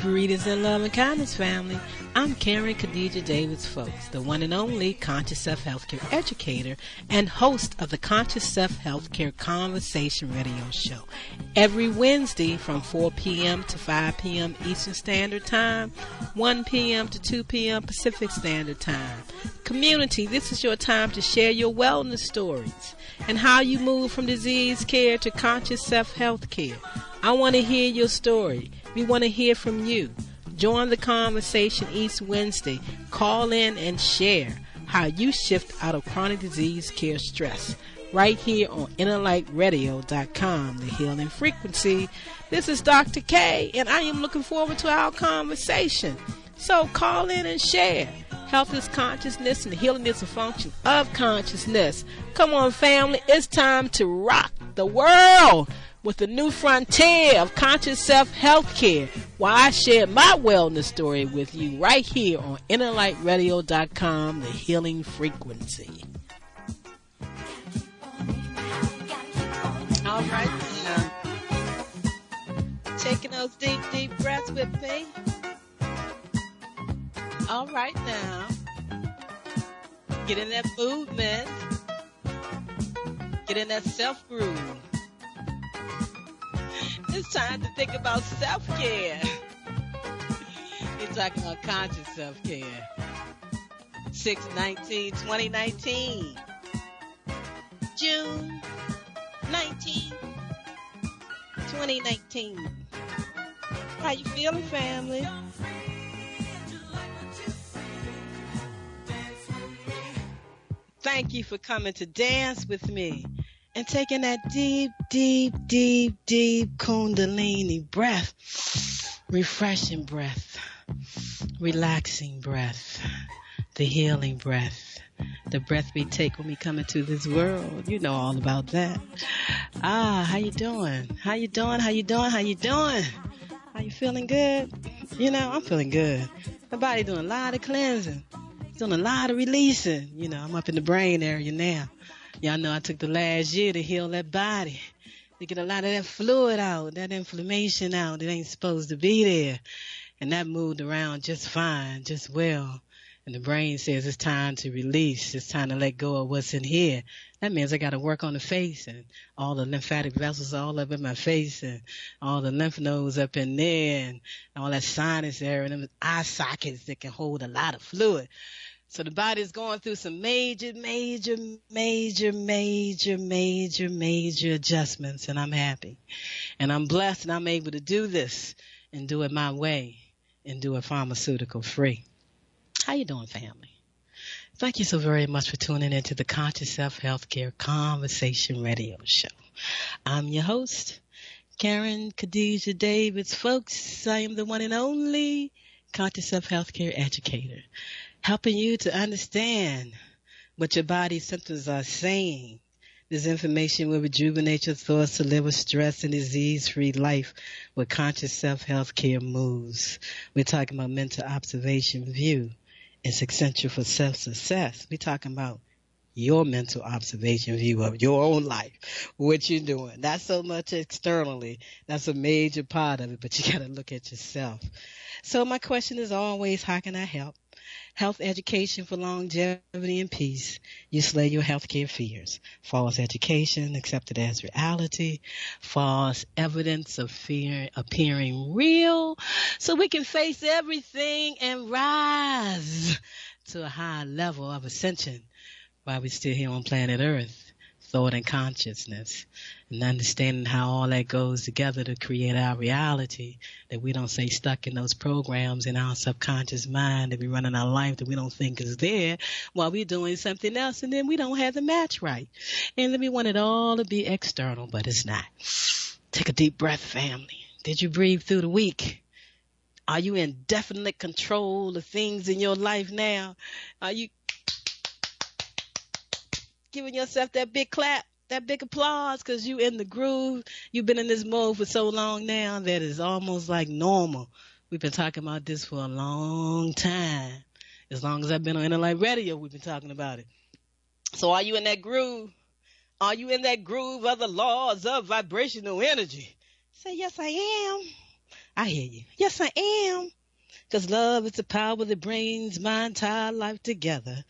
Greetings and love and kindness, family. I'm Karen Khadijah Davis-Foulks, the one and only Conscious Self-Healthcare educator and host of the Conscious Self-Healthcare Conversation radio show. Every Wednesday from 4 p.m. to 5 p.m. Eastern Standard Time, 1 p.m. to 2 p.m. Pacific Standard Time. Community, this is your time to share your wellness stories and how you move from disease care to conscious self-healthcare. I want to hear your story. We want to hear from you. Join the conversation each Wednesday. Call in and share how you shift out of chronic disease care stress. Right here on InnerLightRadio.com, the healing frequency. This is Dr. K, and I am looking forward to our conversation. So call in and share. Health is consciousness, and healing is a function of consciousness. Come on, family. It's time to rock the world with the new frontier of conscious self-healthcare, while I share my wellness story with you right here on InnerLightRadio.com, the healing frequency. All right, now. Taking those deep, deep breaths with me. All right, now. Get in that movement. Get in that self-groove. It's time to think about self-care. We're talking about conscious self-care. 6/19/2019. June 19, 2019. How you feeling, family? Thank you for coming to dance with me and taking that deep, deep, deep, deep Kundalini breath. Refreshing breath. Relaxing breath. The healing breath. The breath we take when we come into this world. You know all about that. How you doing? How you doing? How you doing? How you doing? Are you feeling good? You know, I'm feeling good. My body doing a lot of cleansing. It's doing a lot of releasing. You know, I'm up in the brain area now. Y'all know I took the last year to heal that body, to get a lot of that fluid out, that inflammation out. It ain't supposed to be there. And that moved around just fine, just well. And the brain says it's time to release. It's time to let go of what's in here. That means I got to work on the face and all the lymphatic vessels all up in my face and all the lymph nodes up in there and all that sinus area and them eye sockets that can hold a lot of fluid. So the body is going through some major adjustments, and I'm happy. And I'm blessed, and I'm able to do this and do it my way and do it pharmaceutical free. How you doing, family? Thank you so very much for tuning into the Conscious Self-Healthcare Conversation radio show. I'm your host, Karen Khadijah Davis-Foulks. I am the one and only Conscious Self-Healthcare educator, helping you to understand what your body's symptoms are saying. This information will rejuvenate your thoughts to live a stress and disease-free life where conscious self-healthcare moves. We're talking about mental observation view. It's essential for self-success. We're talking about your mental observation view of your own life, what you're doing. Not so much externally. That's a major part of it, but you got to look at yourself. So my question is always, how can I help? Health education for longevity and peace. You slay your healthcare fears. False education accepted as reality. False evidence of fear appearing real. So we can face everything and rise to a high level of ascension while we're still here on planet Earth. Thought and consciousness, and understanding how all that goes together to create our reality, that we don't stay stuck in those programs in our subconscious mind that we run in our life that we don't think is there while we're doing something else, and then we don't have the match right. And then we want it all to be external, but it's not. Take a deep breath, family. Did you breathe through the week? Are you in definite control of things in your life now? Are you giving yourself that big clap, that big applause, because you in the groove? You've been in this mode for so long now that it's almost like normal. We've been talking about this for a long time. As long as I've been on Inner Light Radio, we've been talking about it. So are you in that groove? Are you in that groove of the laws of vibrational energy? Say, yes, I am. I hear you. Yes, I am. Because love is the power that brings my entire life together.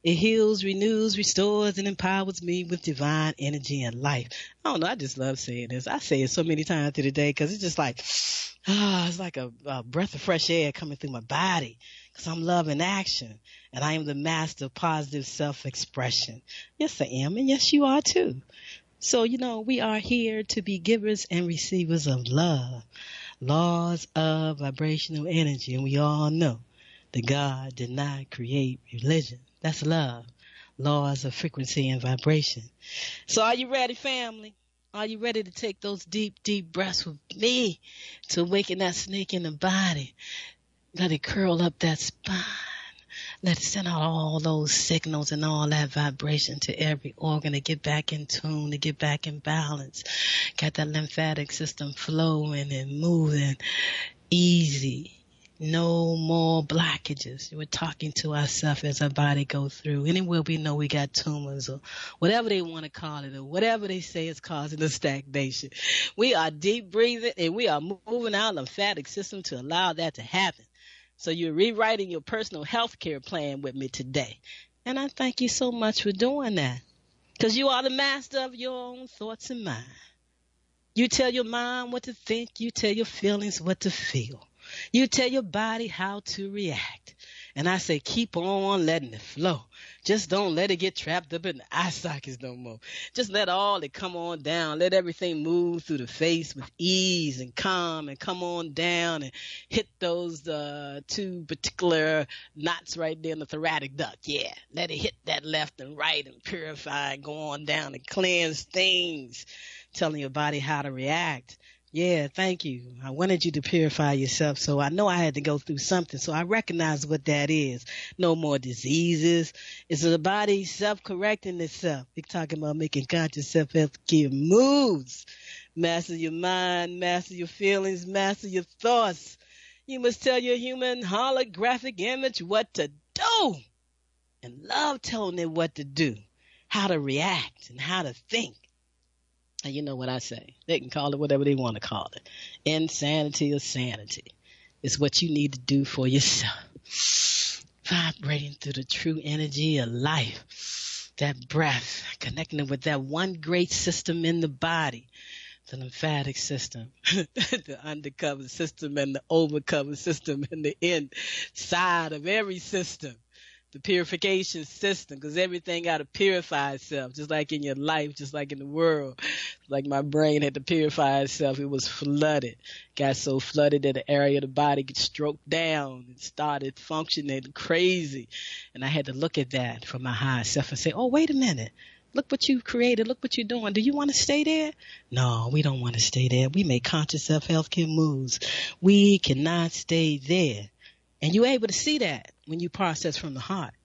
It heals, renews, restores, and empowers me with divine energy and life. I don't know. I just love saying this. I say it so many times through the day because it's just like, it's like a breath of fresh air coming through my body because I'm love in action and I am the master of positive self-expression. Yes, I am. And yes, you are too. So, we are here to be givers and receivers of love, laws of vibrational energy. And we all know that God did not create religion. That's love, laws of frequency and vibration. So are you ready, family? Are you ready to take those deep, deep breaths with me to awaken that snake in the body? Let it curl up that spine. Let it send out all those signals and all that vibration to every organ to get back in tune, to get back in balance. Got that lymphatic system flowing and moving easy. No more blockages. We're talking to ourselves as our body goes through. Anywhere we know we got tumors or whatever they want to call it or whatever they say is causing the stagnation. We are deep breathing and we are moving our lymphatic system to allow that to happen. So you're rewriting your personal health care plan with me today. And I thank you so much for doing that because you are the master of your own thoughts and mind. You tell your mind what to think. You tell your feelings what to feel. You tell your body how to react. And I say, keep on letting it flow. Just don't let it get trapped up in the eye sockets no more. Just let all it come on down. Let everything move through the face with ease and calm and come on down and hit those two particular knots right there in the thoracic duct. Yeah, let it hit that left and right and purify and go on down and cleanse things. Telling your body how to react. Yeah, thank you. I wanted you to purify yourself, so I know I had to go through something, so I recognize what that is. No more diseases. It's the body self-correcting itself. We're talking about making conscious self-care moves. Master your mind, master your feelings, master your thoughts. You must tell your human holographic image what to do. And love telling it what to do, how to react, and how to think. And you know what I say. They can call it whatever they want to call it. Insanity or sanity. It's what you need to do for yourself. Vibrating through the true energy of life. That breath. Connecting with that one great system in the body. The lymphatic system. The undercover system and the overcover system and the inside of every system. The purification system, because everything got to purify itself, just like in your life, just like in the world. Like my brain had to purify itself. It was flooded. Got so flooded that the area of the body could stroke down and started functioning crazy. And I had to look at that from my higher self and say, oh, wait a minute. Look what you've created. Look what you're doing. Do you want to stay there? No, we don't want to stay there. We make conscious self-healthcare moves. We cannot stay there. And you're able to see that when you process from the heart,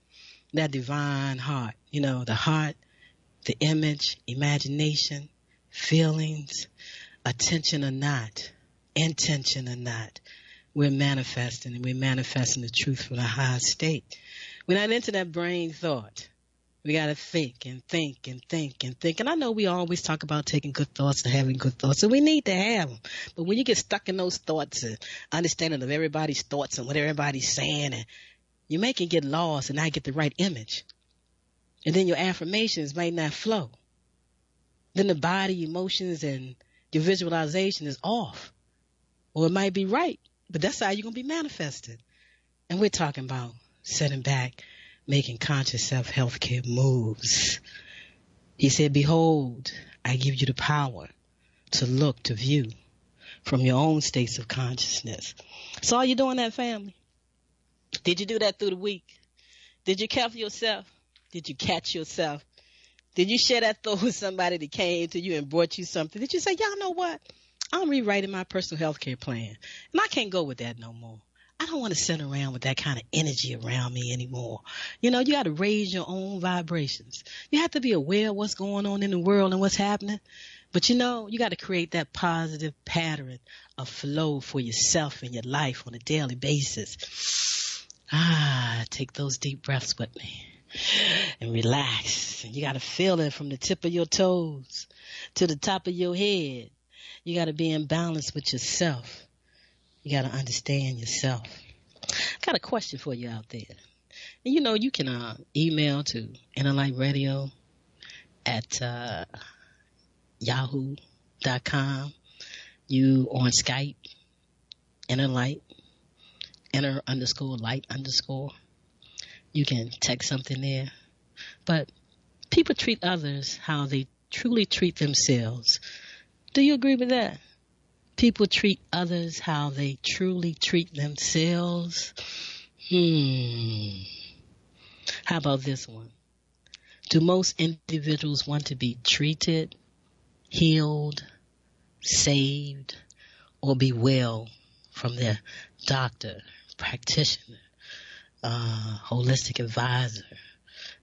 that divine heart, the heart, the image, imagination, feelings, attention or not, intention or not. We're manifesting and we're manifesting the truth from the higher state. We're not into that brain thought. We got to think and think and think and think. And I know we always talk about taking good thoughts and having good thoughts, and we need to have them. But when you get stuck in those thoughts and understanding of everybody's thoughts and what everybody's saying, and you may can get lost and not get the right image. And then your affirmations might not flow. Then the body, emotions, and your visualization is off. Or it might be right, but that's how you're going to be manifested. And we're talking about sitting back, making conscious self-healthcare moves. He said, behold, I give you the power to look, to view from your own states of consciousness. So are you doing that, family? Did you do that through the week? Did you care for yourself? Did you catch yourself? Did you share that thought with somebody that came to you and brought you something? Did you say, y'all know what? I'm rewriting my personal healthcare plan. And I can't go with that no more. I don't want to sit around with that kind of energy around me anymore. You got to raise your own vibrations. You have to be aware of what's going on in the world and what's happening. But you got to create that positive pattern of flow for yourself and your life on a daily basis. Take those deep breaths with me and relax. And you got to feel it from the tip of your toes to the top of your head. You got to be in balance with yourself. You got to understand yourself. I got a question for you out there. And you know, you can email to innerlightradio at yahoo.com. You on Skype, innerlight, inner_light_. You can text something there. But people treat others how they truly treat themselves. Do you agree with that? People treat others how they truly treat themselves. How about this one? Do most individuals want to be treated, healed, saved, or be well from their doctor, practitioner, holistic advisor,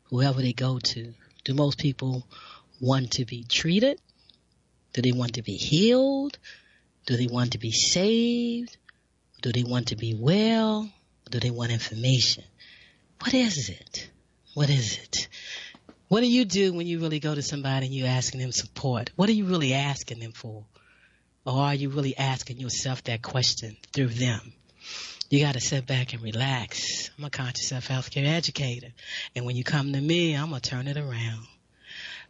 whoever they go to? Do most people want to be treated? Do they want to be healed? Do they want to be saved? Do they want to be well? Or do they want information? What is it? What is it? What do you do when you really go to somebody and you're asking them support? What are you really asking them for? Or are you really asking yourself that question through them? You got to sit back and relax. I'm a conscious self-healthcare educator. And when you come to me, I'm going to turn it around.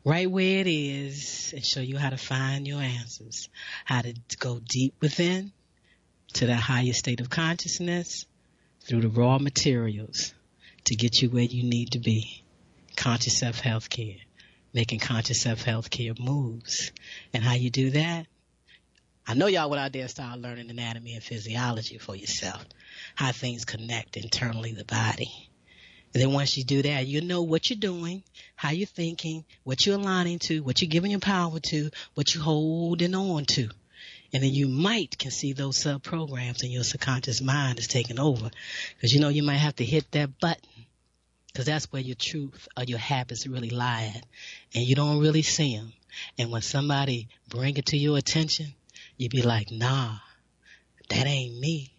Right where it is and show you how to find your answers. How to go deep within to that higher state of consciousness through the raw materials to get you where you need to be. Conscious self-healthcare. Making conscious self-healthcare moves. And how you do that? I know y'all went out there and start learning anatomy and physiology for yourself. How things connect internally the body. And then once you do that, you know what you're doing, how you're thinking, what you're aligning to, what you're giving your power to, what you're holding on to. And then you might can see those sub-programs in your subconscious mind is taking over. Because you know you might have to hit that button. Because that's where your truth or your habits really lie at. And you don't really see them. And when somebody bring it to your attention, you be like, nah, that ain't me.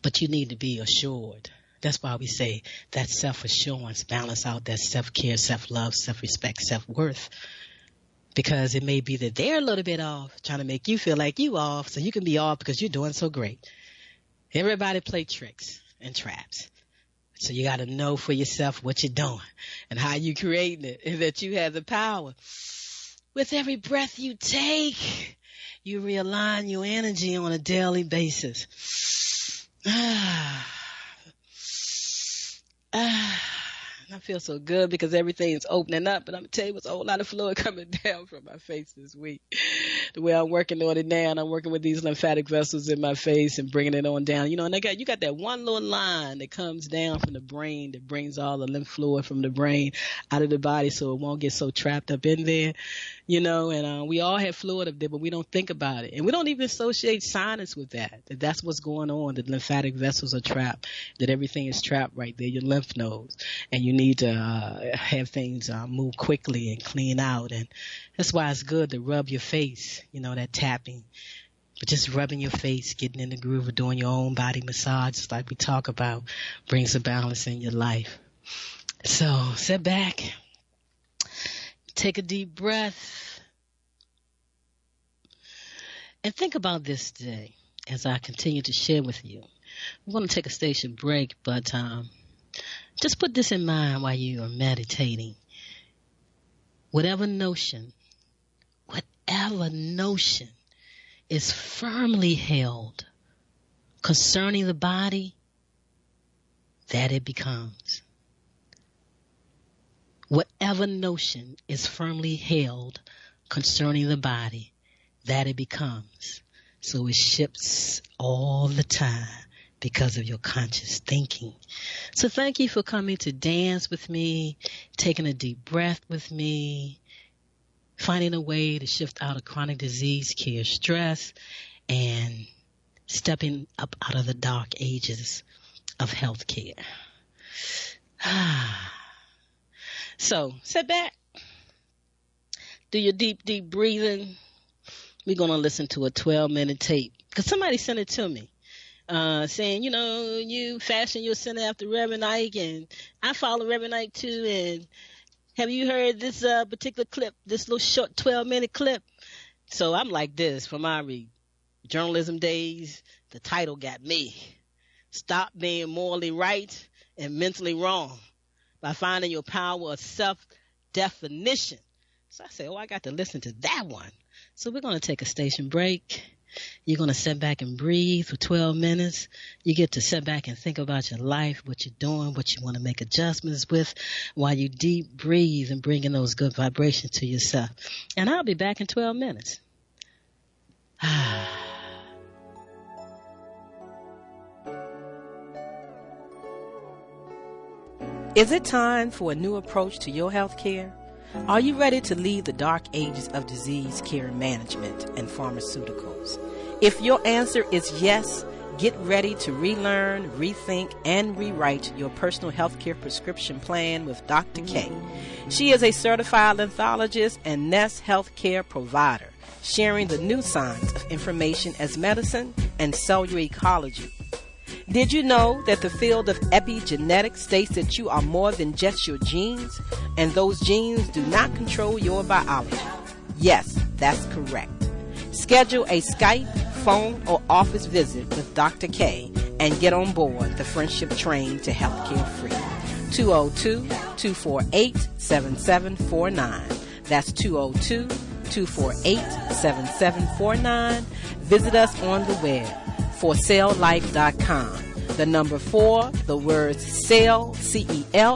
But you need to be assured. That's why we say that self-assurance balance out that self-care, self-love, self-respect, self-worth. Because it may be that they're a little bit off, trying to make you feel like you off, so you can be off because you're doing so great. Everybody play tricks and traps. So you got to know for yourself what you're doing and how you creating it, and that you have the power. With every breath you take, you realign your energy on a daily basis. I feel so good because everything's opening up. And I'm going to tell you, there's a whole lot of fluid coming down from my face this week. The way I'm working on it now, and I'm working with these lymphatic vessels in my face and bringing it on down. You know, and you got that one little line that comes down from the brain that brings all the lymph fluid from the brain out of the body so it won't get so trapped up in there. You know, and we all have fluid up there, but we don't think about it. And we don't even associate sinus with that that's what's going on. The lymphatic vessels are trapped, that everything is trapped right there, your lymph nodes. And you need to have things move quickly and clean out. And that's why it's good to rub your face, you know, that tapping. But just rubbing your face, getting in the groove of doing your own body massages like we talk about, brings a balance in your life. So sit back. Take a deep breath and think about this today as I continue to share with you. I'm going to take a station break, but just put this in mind while you are meditating. Whatever notion is firmly held concerning the body, that it becomes. Whatever notion is firmly held concerning the body, that it becomes. So it shifts all the time because of your conscious thinking. So thank you for coming to dance with me, taking a deep breath with me, finding a way to shift out of chronic disease, care, stress, and stepping up out of the dark ages of healthcare. So sit back, do your deep, deep breathing. We're going to listen to a 12-minute tape because somebody sent it to me saying, you know, you fashion your center after Reverend Ike, and I follow Reverend Ike too. And have you heard this particular clip, this little short 12-minute clip? So I'm like this for my read. journalism days, the title got me. Stop being morally right and mentally wrong by finding your power of self-definition. So I said, oh, I got to listen to that one. So we're going to take a station break. You're going to sit back and breathe for 12 minutes. You get to sit back and think about your life, what you're doing, what you want to make adjustments with while you deep breathe and bring in those good vibrations to yourself. And I'll be back in 12 minutes. Is it time for a new approach to your health care? Are you ready to leave the dark ages of disease care management and pharmaceuticals? If your answer is yes, get ready to relearn, rethink, and rewrite your personal healthcare prescription plan with Dr. K. She is a certified lenthologist and Nest healthcare provider, sharing the new science of information as medicine and cellular ecology. Did you know that the field of epigenetics states that you are more than just your genes, and those genes do not control your biology? Yes, that's correct. Schedule a Skype, phone, or office visit with Dr. K and get on board the Friendship Train to Healthcare Free. 202-248-7749. That's 202-248-7749. Visit us on the web for CELLLIFE.com. The number 4, the words CELL, CELLLIFE.com.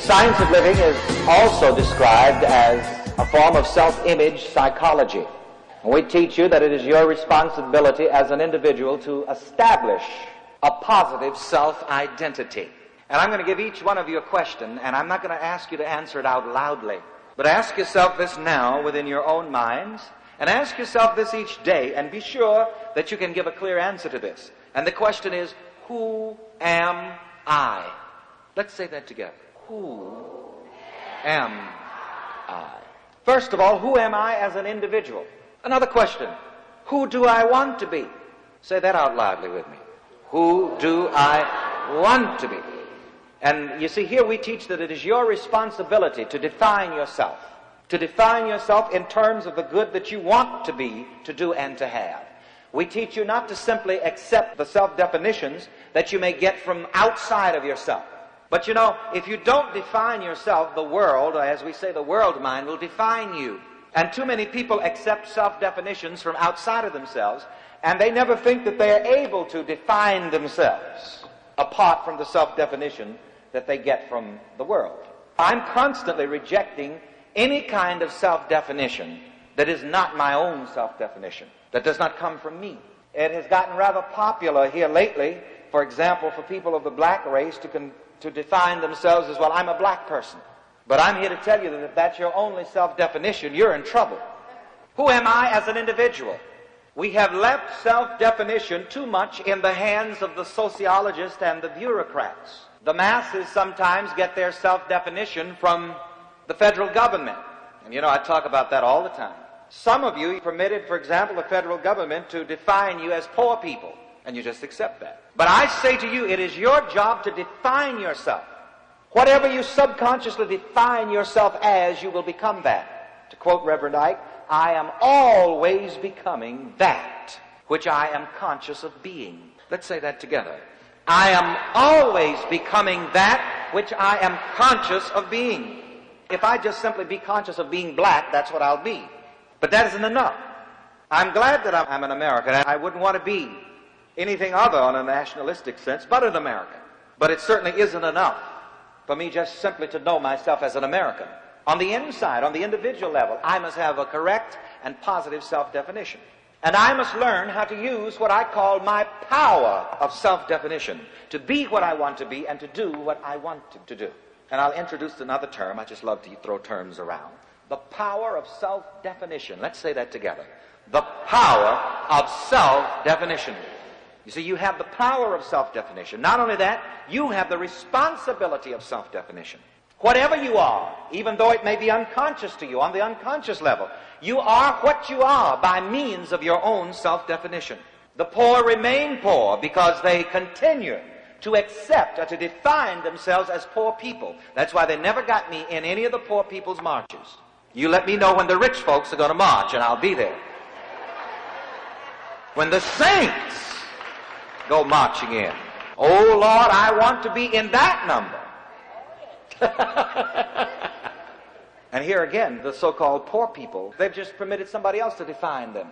Science of living is also described as a form of self-image psychology. And we teach you that it is your responsibility as an individual to establish a positive self-identity. And I'm going to give each one of you a question, and I'm not going to ask you to answer it out loudly. But ask yourself this now within your own minds, and ask yourself this each day, and be sure that you can give a clear answer to this. And the question is, who am I? Let's say that together. Who am I? First of all, who am I as an individual? Another question, who do I want to be? Say that out loudly with me. Who do I want to be? And you see, here we teach that it is your responsibility to define yourself in terms of the good that you want to be, to do, and to have. We teach you not to simply accept the self-definitions that you may get from outside of yourself. But you know, if you don't define yourself, the world, or as we say, the world mind, will define you. And too many people accept self-definitions from outside of themselves, and they never think that they are able to define themselves apart from the self-definition that they get from the world. I'm constantly rejecting any kind of self-definition that is not my own self-definition, that does not come from me. It has gotten rather popular here lately, for example, for people of the black race to define themselves as, well, I'm a black person. But I'm here to tell you that if that's your only self-definition, you're in trouble. Who am I as an individual? We have left self-definition too much in the hands of the sociologists and the bureaucrats. The masses sometimes get their self-definition from the federal government. And I talk about that all the time. Some of you permitted, for example, the federal government to define you as poor people, and you just accept that. But I say to you, it is your job to define yourself. Whatever you subconsciously define yourself as, you will become that. To quote Reverend Ike, I am always becoming that which I am conscious of being. Let's say that together. I am always becoming that which I am conscious of being. If I just simply be conscious of being black, that's what I'll be. But that isn't enough. I'm glad that I'm an American. I wouldn't want to be anything other on a nationalistic sense but an American. But it certainly isn't enough for me just simply to know myself as an American. On the inside, on the individual level, I must have a correct and positive self-definition. And I must learn how to use what I call my power of self-definition, to be what I want to be and to do what I want to do. And I'll introduce another term. I just love to throw terms around. The power of self-definition. Let's say that together. The power of self-definition. You see, you have the power of self-definition. Not only that, you have the responsibility of self-definition. Whatever you are, even though it may be unconscious to you, on the unconscious level, you are what you are by means of your own self-definition. The poor remain poor because they continue to accept or to define themselves as poor people. That's why they never got me in any of the poor people's marches. You let me know when the rich folks are going to march, and I'll be there. When the saints go marching in, oh Lord, I want to be in that number. And here again, the so-called poor people, they've just permitted somebody else to define them.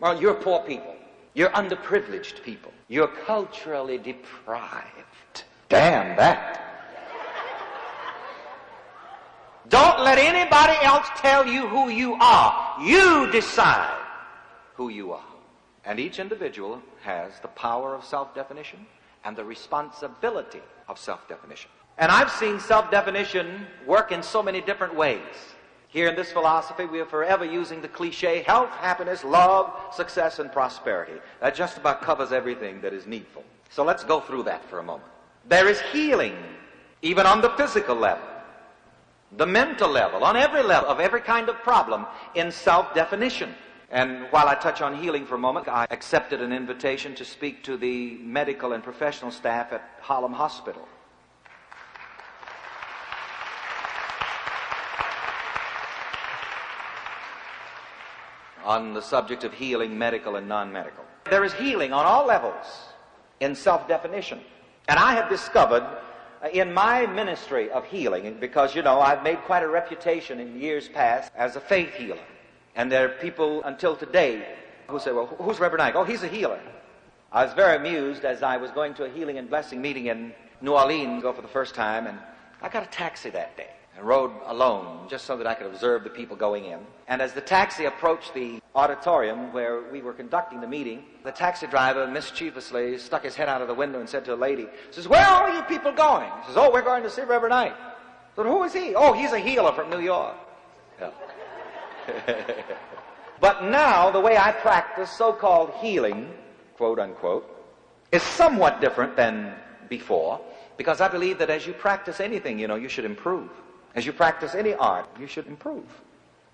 Well, you're poor people. You're underprivileged people. You're culturally deprived. Damn that. Don't let anybody else tell you who you are. You decide who you are. And each individual has the power of self-definition and the responsibility of self-definition. And I've seen self-definition work in so many different ways. Here in this philosophy, we are forever using the cliche, health, happiness, love, success, and prosperity. That just about covers everything that is needful. So let's go through that for a moment. There is healing, even on the physical level, the mental level, on every level of every kind of problem in self-definition. And while I touch on healing for a moment, I accepted an invitation to speak to the medical and professional staff at Harlem Hospital. On the subject of healing, medical and non-medical. There is healing on all levels in self-definition. And I have discovered in my ministry of healing, because, I've made quite a reputation in years past as a faith healer. And there are people until today who say, well, who's Reverend Ike? Oh, he's a healer. I was very amused as I was going to a healing and blessing meeting in New Orleans for the first time, and I got a taxi that day. I rode alone just so that I could observe the people going in. And as the taxi approached the auditorium where we were conducting the meeting, the taxi driver mischievously stuck his head out of the window and said to a lady, says, where are all you people going? He says, oh, we're going to see Reverend Ike. I said, who is he? Oh, he's a healer from New York. Yeah. But now the way I practice so-called healing, quote unquote, is somewhat different than before, because I believe that as you practice anything, you should improve. As you practice any art, you should improve.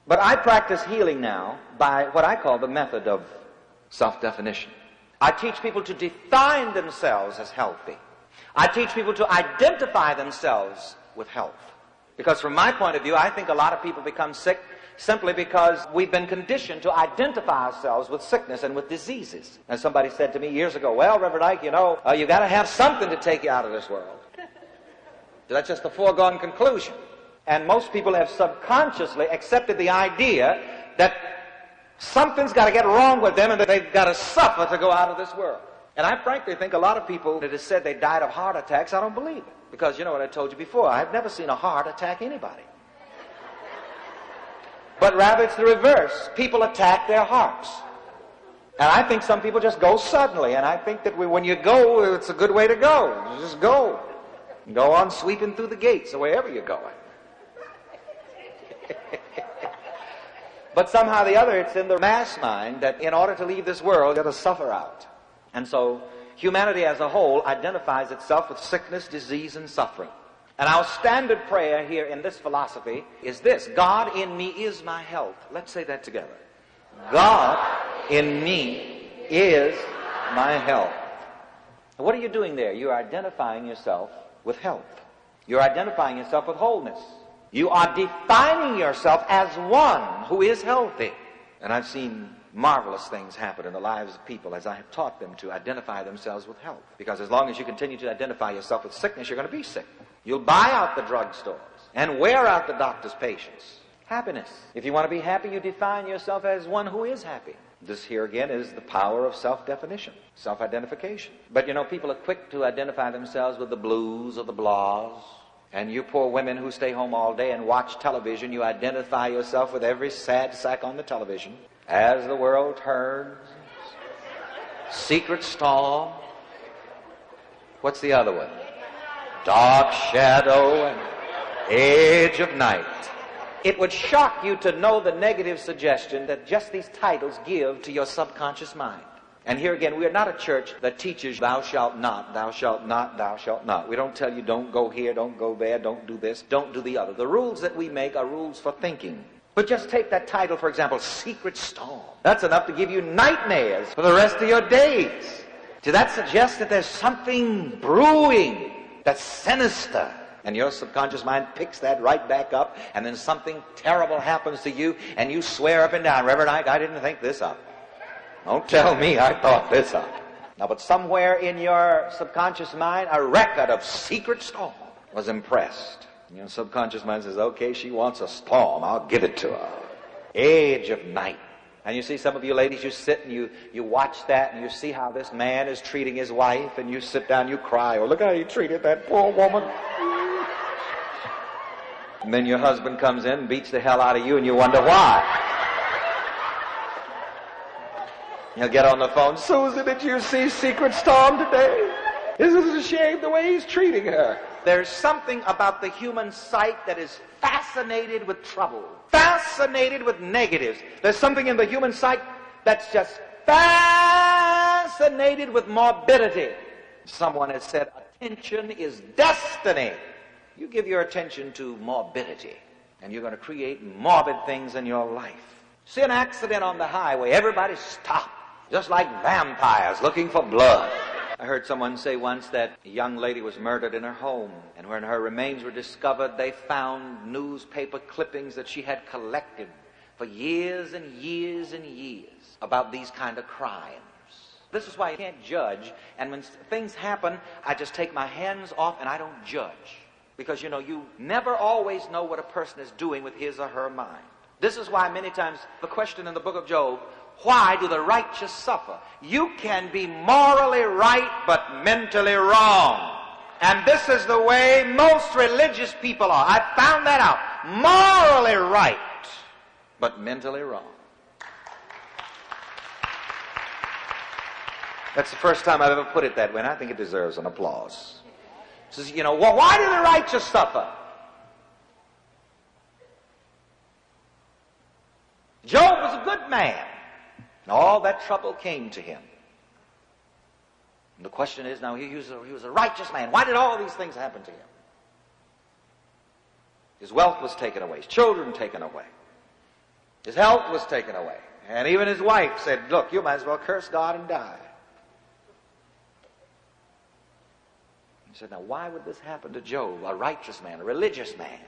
But I practice healing now by what I call the method of self-definition. I teach people to define themselves as healthy. I teach people to identify themselves with health. Because from my point of view, I think a lot of people become sick simply because we've been conditioned to identify ourselves with sickness and with diseases. And somebody said to me years ago, well, Reverend Ike, you got to have something to take you out of this world. That's just a foregone conclusion. And most people have subconsciously accepted the idea that something's got to get wrong with them and that they've got to suffer to go out of this world. And I frankly think a lot of people that have said they died of heart attacks, I don't believe it. Because you know what I told you before, I've never seen a heart attack anybody. But rather it's the reverse. People attack their hearts. And I think some people just go suddenly. And I think that when you go, it's a good way to go. You just go. Go on sweeping through the gates or wherever you're going. But somehow or the other, it's in the mass mind that in order to leave this world, you've got to suffer out. And so humanity as a whole identifies itself with sickness, disease, and suffering. And our standard prayer here in this philosophy is this: God in me is my health. Let's say that together. God in me is my health. What are you doing there? You're identifying yourself with health. You're identifying yourself with wholeness. You are defining yourself as one who is healthy. And I've seen marvelous things happen in the lives of people as I have taught them to identify themselves with health. Because as long as you continue to identify yourself with sickness, you're going to be sick. You'll buy out the drugstores and wear out the doctor's patients. Happiness. If you want to be happy, you define yourself as one who is happy. This here again is the power of self-definition, self-identification. But you know, people are quick to identify themselves with the blues or the blahs. And you poor women who stay home all day and watch television, you identify yourself with every sad sack on the television. As the world turns, Secret Storm. What's the other one? Dark Shadow and Edge of Night. It would shock you to know the negative suggestion that just these titles give to your subconscious mind. And here again, we are not a church that teaches thou shalt not, thou shalt not, thou shalt not. We don't tell you don't go here, don't go there, don't do this, don't do the other. The rules that we make are rules for thinking. But just take that title, for example, Secret Storm. That's enough to give you nightmares for the rest of your days. Does that suggest that there's something brewing that's sinister? And your subconscious mind picks that right back up, and then something terrible happens to you, and you swear up and down, Reverend Ike, I didn't think this up. Don't tell me I thought this up. Now, but somewhere in your subconscious mind, a record of Secret Storm was impressed. Your subconscious mind says, okay, she wants a storm, I'll give it to her. Edge of Night. And you see some of you ladies, you sit and you watch that, and you see how this man is treating his wife, and you sit down, you cry, oh, look how he treated that poor woman. And then your husband comes in and beats the hell out of you, and you wonder why. He'll get on the phone, Susan, did you see Secret Storm today? Isn't it a shame the way he's treating her? There's something about the human psyche that is fascinated with trouble, fascinated with negatives. There's something in the human psyche that's just fascinated with morbidity. Someone has said, attention is destiny. You give your attention to morbidity, and you're going to create morbid things in your life. See an accident on the highway, everybody stop. Just like vampires looking for blood. I heard someone say once that a young lady was murdered in her home, and when her remains were discovered, they found newspaper clippings that she had collected for years and years and years about these kind of crimes. This is why you can't judge, and when things happen, I just take my hands off and I don't judge. Because, you know, you never always know what a person is doing with his or her mind. This is why many times the question in the book of Job, why do the righteous suffer? You can be morally right but mentally wrong. And this is the way most religious people are. I found that out. Morally right but mentally wrong. That's the first time I've ever put it that way, and I think it deserves an applause. It says, you know, well, why do the righteous suffer? Job was a good man. And all that trouble came to him. And the question is now, he was a righteous man. Why did all these things happen to him? His wealth was taken away. His children taken away. His health was taken away. And even his wife said, look, you might as well curse God and die. He said, now why would this happen to Job, a righteous man, a religious man?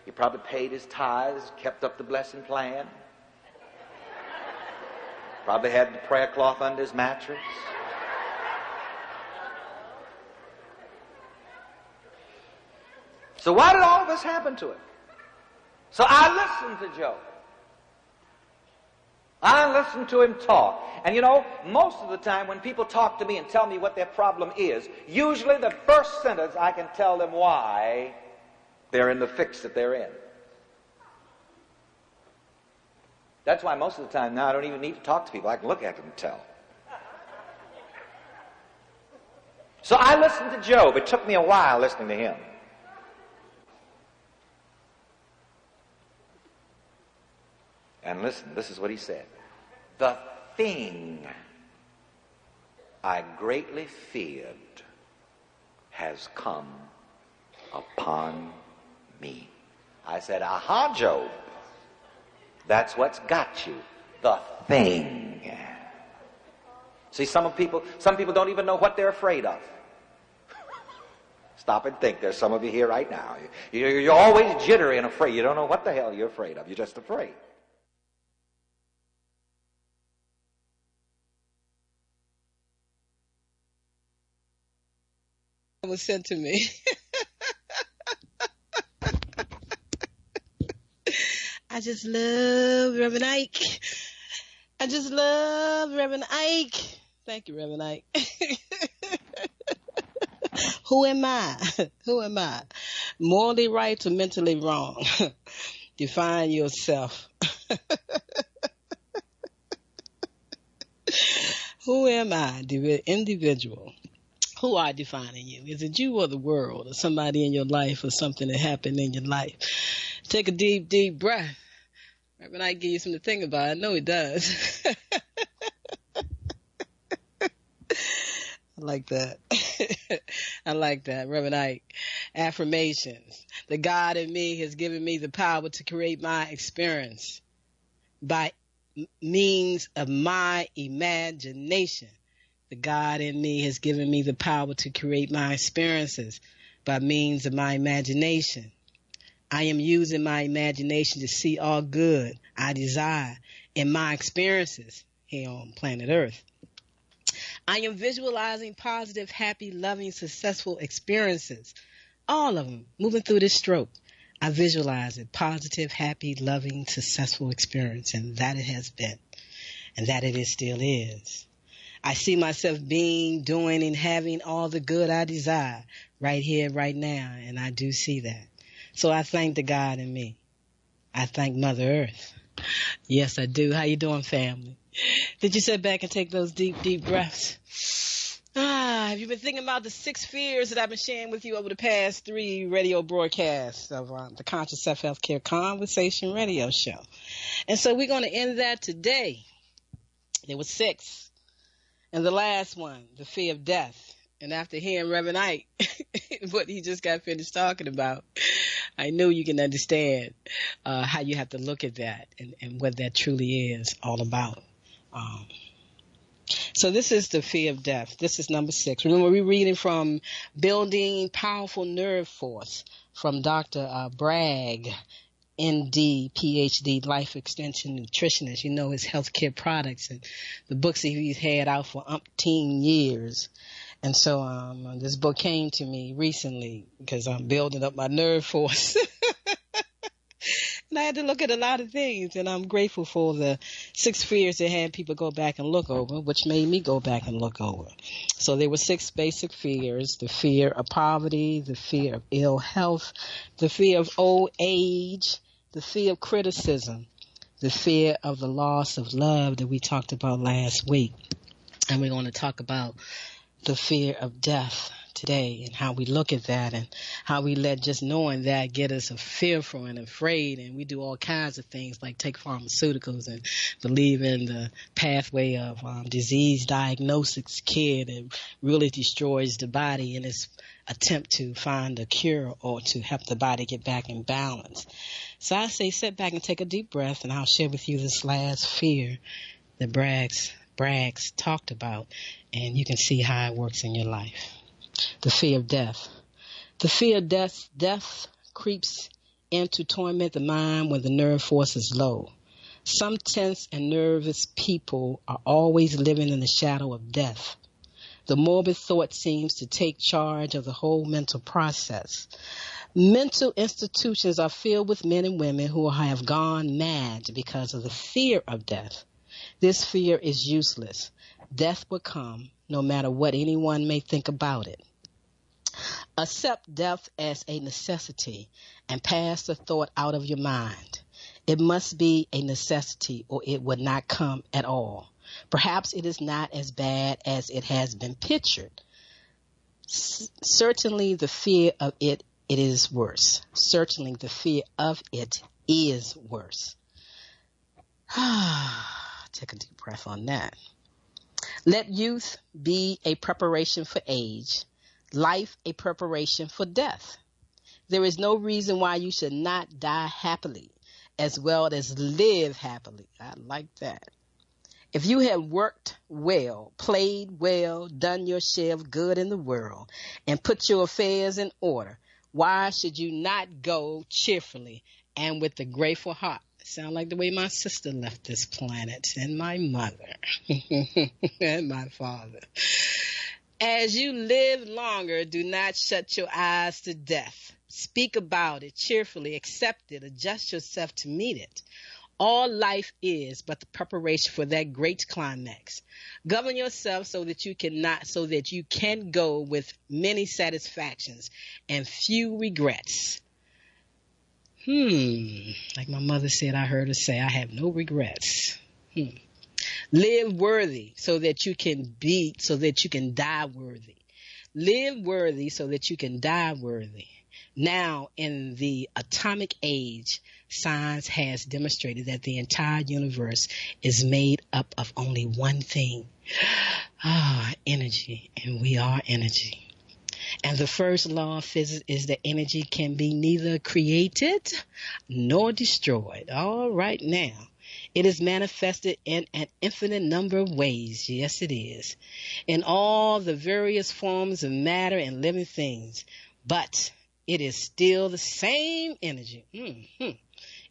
He probably paid his tithes, kept up the blessing plan. Probably had the prayer cloth under his mattress. So why did all this happen to him? So I listened to Job. I listened to him talk. And you know, most of the time when people talk to me and tell me what their problem is, usually the first sentence I can tell them why they're in the fix that they're in. That's why most of the time now I don't even need to talk to people. I can look at them and tell. So I listened to Job. It took me a while listening to him. And listen, this is what he said. The thing I greatly feared has come upon me. I said, aha, Job. That's what's got you. The thing. See, some people don't even know what they're afraid of. Stop and think. There's some of you here right now. You're always jittery and afraid. You don't know what the hell you're afraid of. You're just afraid. It was sent to me. I just love Reverend Ike. I just love Reverend Ike. Thank you, Reverend Ike. Who am I? Who am I? Morally right or mentally wrong? Define yourself. Who am I? The individual. Who are defining you? Is it you or the world or somebody in your life or something that happened in your life? Take a deep, deep breath. Reverend Ike give you something to think about. I know he does. I like that. I like that, Reverend Ike. Affirmations. The God in me has given me the power to create my experience by means of my imagination. The God in me has given me the power to create my experiences by means of my imagination. I am using my imagination to see all good I desire in my experiences here on planet Earth. I am visualizing positive, happy, loving, successful experiences. All of them moving through this stroke. I visualize it. Positive, happy, loving, successful experience. And that it has been. And that it still is. I see myself being, doing, and having all the good I desire right here, right now. And I do see that. So I thank the God in me. I thank Mother Earth. Yes, I do. How you doing, family? Did you sit back and take those deep, deep breaths? Have you been thinking about the 6 fears that I've been sharing with you over the past 3 radio broadcasts of the Conscious Self-Care Conversation radio show? And so we're going to end that today. There were 6. And the last one, the fear of death. And after hearing Reverend Ike, what he just got finished talking about, I knew you can understand how you have to look at that and what that truly is all about. So this is the fear of death. This is number 6. Remember, we're reading from Building Powerful Nerve Force from Dr. Bragg, ND, PhD, life extension nutritionist. You know his healthcare products and the books that he's had out for umpteen years. And so this book came to me recently because I'm building up my nerve force. And I had to look at a lot of things, and I'm grateful for the 6 fears that had people go back and look over, which made me go back and look over. So there were 6 basic fears: the fear of poverty, the fear of ill health, the fear of old age, the fear of criticism, the fear of the loss of love that we talked about last week. And we're going to talk about the fear of death today and how we look at that and how we let just knowing that get us fearful and afraid, and we do all kinds of things like take pharmaceuticals and believe in the pathway of disease diagnosis care that really destroys the body in its attempt to find a cure or to help the body get back in balance. So I say sit back and take a deep breath, and I'll share with you this last fear that Braggs talked about, and you can see how it works in your life. The fear of death. The fear of death creeps in to torment the mind when the nerve force is low. Some tense and nervous people are always living in the shadow of death. The morbid thought seems to take charge of the whole mental process. Mental institutions are filled with men and women who have gone mad because of the fear of death. This fear is useless. Death will come no matter what anyone may think about it. Accept death as a necessity and pass the thought out of your mind. It must be a necessity or it would not come at all. Perhaps it is not as bad as it has been pictured. Certainly the fear of it is worse. Certainly the fear of it is worse. Take a deep breath on that. Let youth be a preparation for age, life a preparation for death. There is no reason why you should not die happily, as well as live happily. I like that. If you have worked well, played well, done your share of good in the world, and put your affairs in order, why should you not go cheerfully and with a grateful heart? Sound like the way my sister left this planet, and my mother, and my father. As you live longer, do not shut your eyes to death. Speak about it cheerfully, accept it, adjust yourself to meet it. All life is but the preparation for that great climax. Govern yourself so that you can go with many satisfactions and few regrets. Like my mother said, I heard her say, I have no regrets. Live worthy so that you can die worthy. Live worthy so that you can die worthy. Now, in the atomic age, science has demonstrated that the entire universe is made up of only one thing. Energy, and we are energy. And the first law of physics is that energy can be neither created nor destroyed. All right now. It is manifested in an infinite number of ways. Yes, it is. In all the various forms of matter and living things. But it is still the same energy.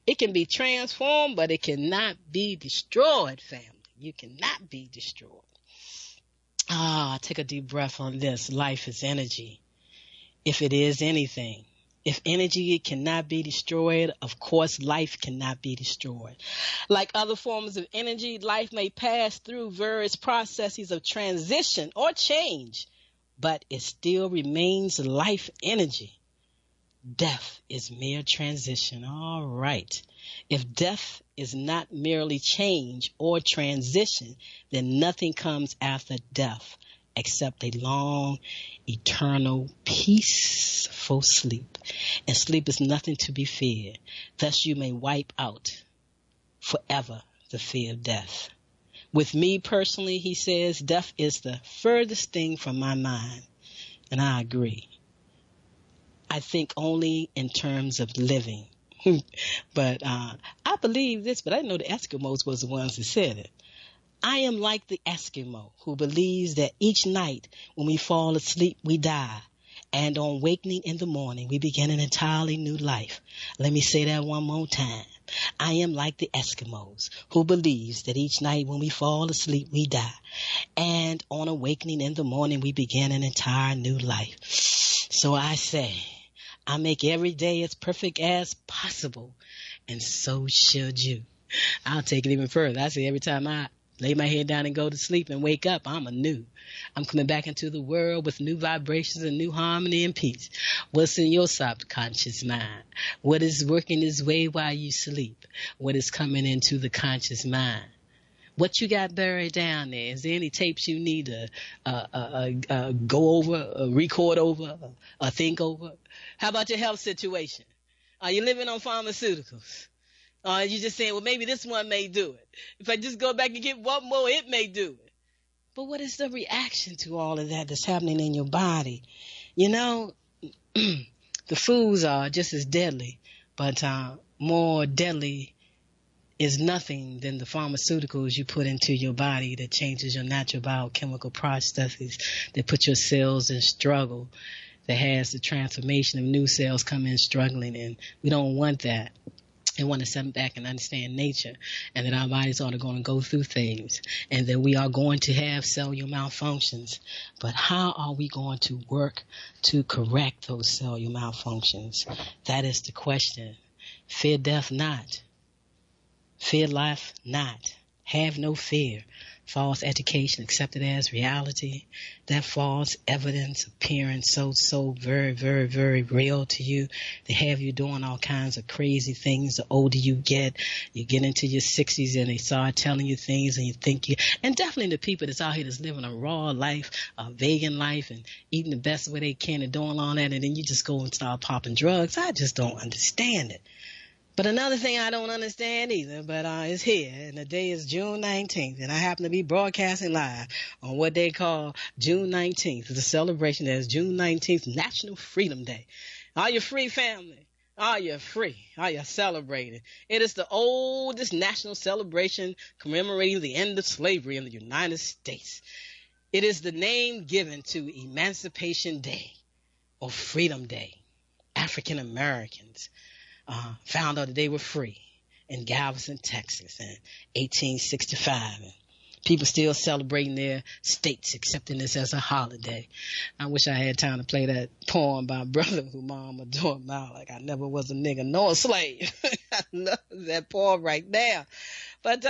It can be transformed, but it cannot be destroyed, family. You cannot be destroyed. Take a deep breath on this. Life is energy. If it is anything. If energy cannot be destroyed, of course, life cannot be destroyed. Like other forms of energy, life may pass through various processes of transition or change, but it still remains life energy. Death is mere transition. All right. If death is not merely change or transition, then nothing comes after death except a long, eternal, peaceful sleep. And sleep is nothing to be feared. Thus you may wipe out forever the fear of death. With me personally, he says, death is the furthest thing from my mind. And I agree. I think only in terms of living. But I believe this, but I know the Eskimos was the ones that said it. I am like the Eskimo who believes that each night when we fall asleep, we die. And on wakening in the morning, we begin an entirely new life. Let me say that one more time. I am like the Eskimos who believes that each night when we fall asleep, we die. And on awakening in the morning, we begin an entire new life. So I say, I make every day as perfect as possible. And so should you. I'll take it even further. I say every time I lay my head down and go to sleep and wake up, I'm anew. I'm coming back into the world with new vibrations and new harmony and peace. What's in your subconscious mind? What is working its way while you sleep? What is coming into the conscious mind? What you got buried down there? Is there any tapes you need to go over, record over, or think over? How about your health situation? Are you living on pharmaceuticals? Or you just saying, well, maybe this one may do it. If I just go back and get one more, it may do it. But what is the reaction to all of that that's happening in your body? You know, the foods are just as deadly, but more deadly is nothing than the pharmaceuticals you put into your body that changes your natural biochemical processes, that put your cells in struggle, that has the transformation of new cells come in struggling, and we don't want that. And want to step back and understand nature, and that our bodies are going to go through things, and that we are going to have cellular malfunctions. But how are we going to work to correct those cellular malfunctions? That is the question. Fear death not. Fear life not. Have no fear. False education accepted as reality. That false evidence appearing so very, very, very real to you. They have you doing all kinds of crazy things. The older you get into your 60s and they start telling you things and you think and definitely the people that's out here that's living a raw life, a vegan life and eating the best way they can and doing all that, and then you just go and start popping drugs. I just don't understand it. But another thing I don't understand either, but it's here, and the day is June 19th, and I happen to be broadcasting live on what they call June 19th. It's a celebration as June 19th, National Freedom Day. Are you free, family? Are you free? Are you celebrating? It is the oldest national celebration commemorating the end of slavery in the United States. It is the name given to Emancipation Day or Freedom Day. African Americans found out that they were free in Galveston, Texas in 1865. And people still celebrating their states, accepting this as a holiday. I wish I had time to play that poem by Brother who Mama doing now, like I never was a nigga nor a slave. I love that poem right there. But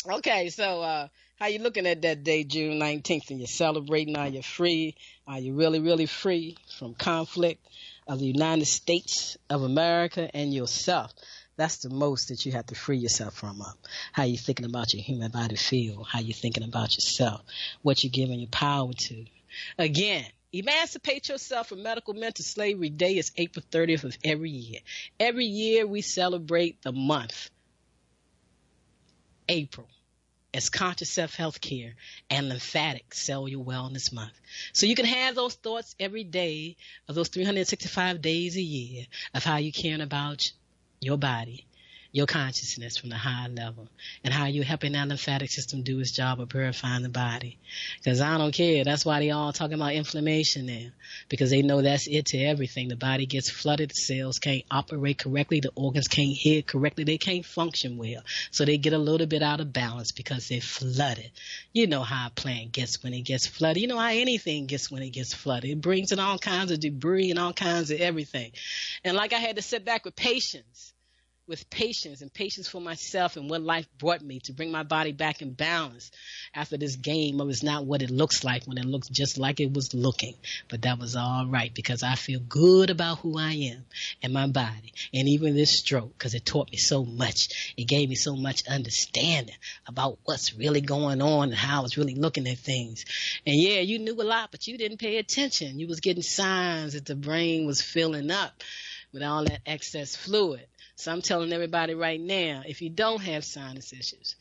okay, so how you looking at that day, June 19th, and you're celebrating? Are you free? Are you really, really free from conflict of the United States of America and yourself? That's the most that you have to free yourself from. How you thinking about your human body feel? How you thinking about yourself? What you giving your power to? Again, emancipate yourself from medical mental slavery day is April 30th of every year. Every year we celebrate the month, April, as conscious self-healthcare and lymphatic cellular wellness month. So you can have those thoughts every day of those 365 days a year of how you caring about your body, your consciousness from the high level, and how you're helping that lymphatic system do its job of purifying the body. Because I don't care. That's why they all talking about inflammation now, because they know that's it to everything. The body gets flooded, the cells can't operate correctly, the organs can't hear correctly, they can't function well. So they get a little bit out of balance because they're flooded. You know how a plant gets when it gets flooded. You know how anything gets when it gets flooded. It brings in all kinds of debris and all kinds of everything. And like I had to sit back with patience and patience for myself and what life brought me to bring my body back in balance after this game of it's not what it looks like when it looks just like it was looking. But that was all right because I feel good about who I am and my body. And even this stroke, because it taught me so much. It gave me so much understanding about what's really going on and how I was really looking at things. And yeah, you knew a lot, but you didn't pay attention. You was getting signs that the brain was filling up with all that excess fluid. So I'm telling everybody right now, if you don't have sinus issues,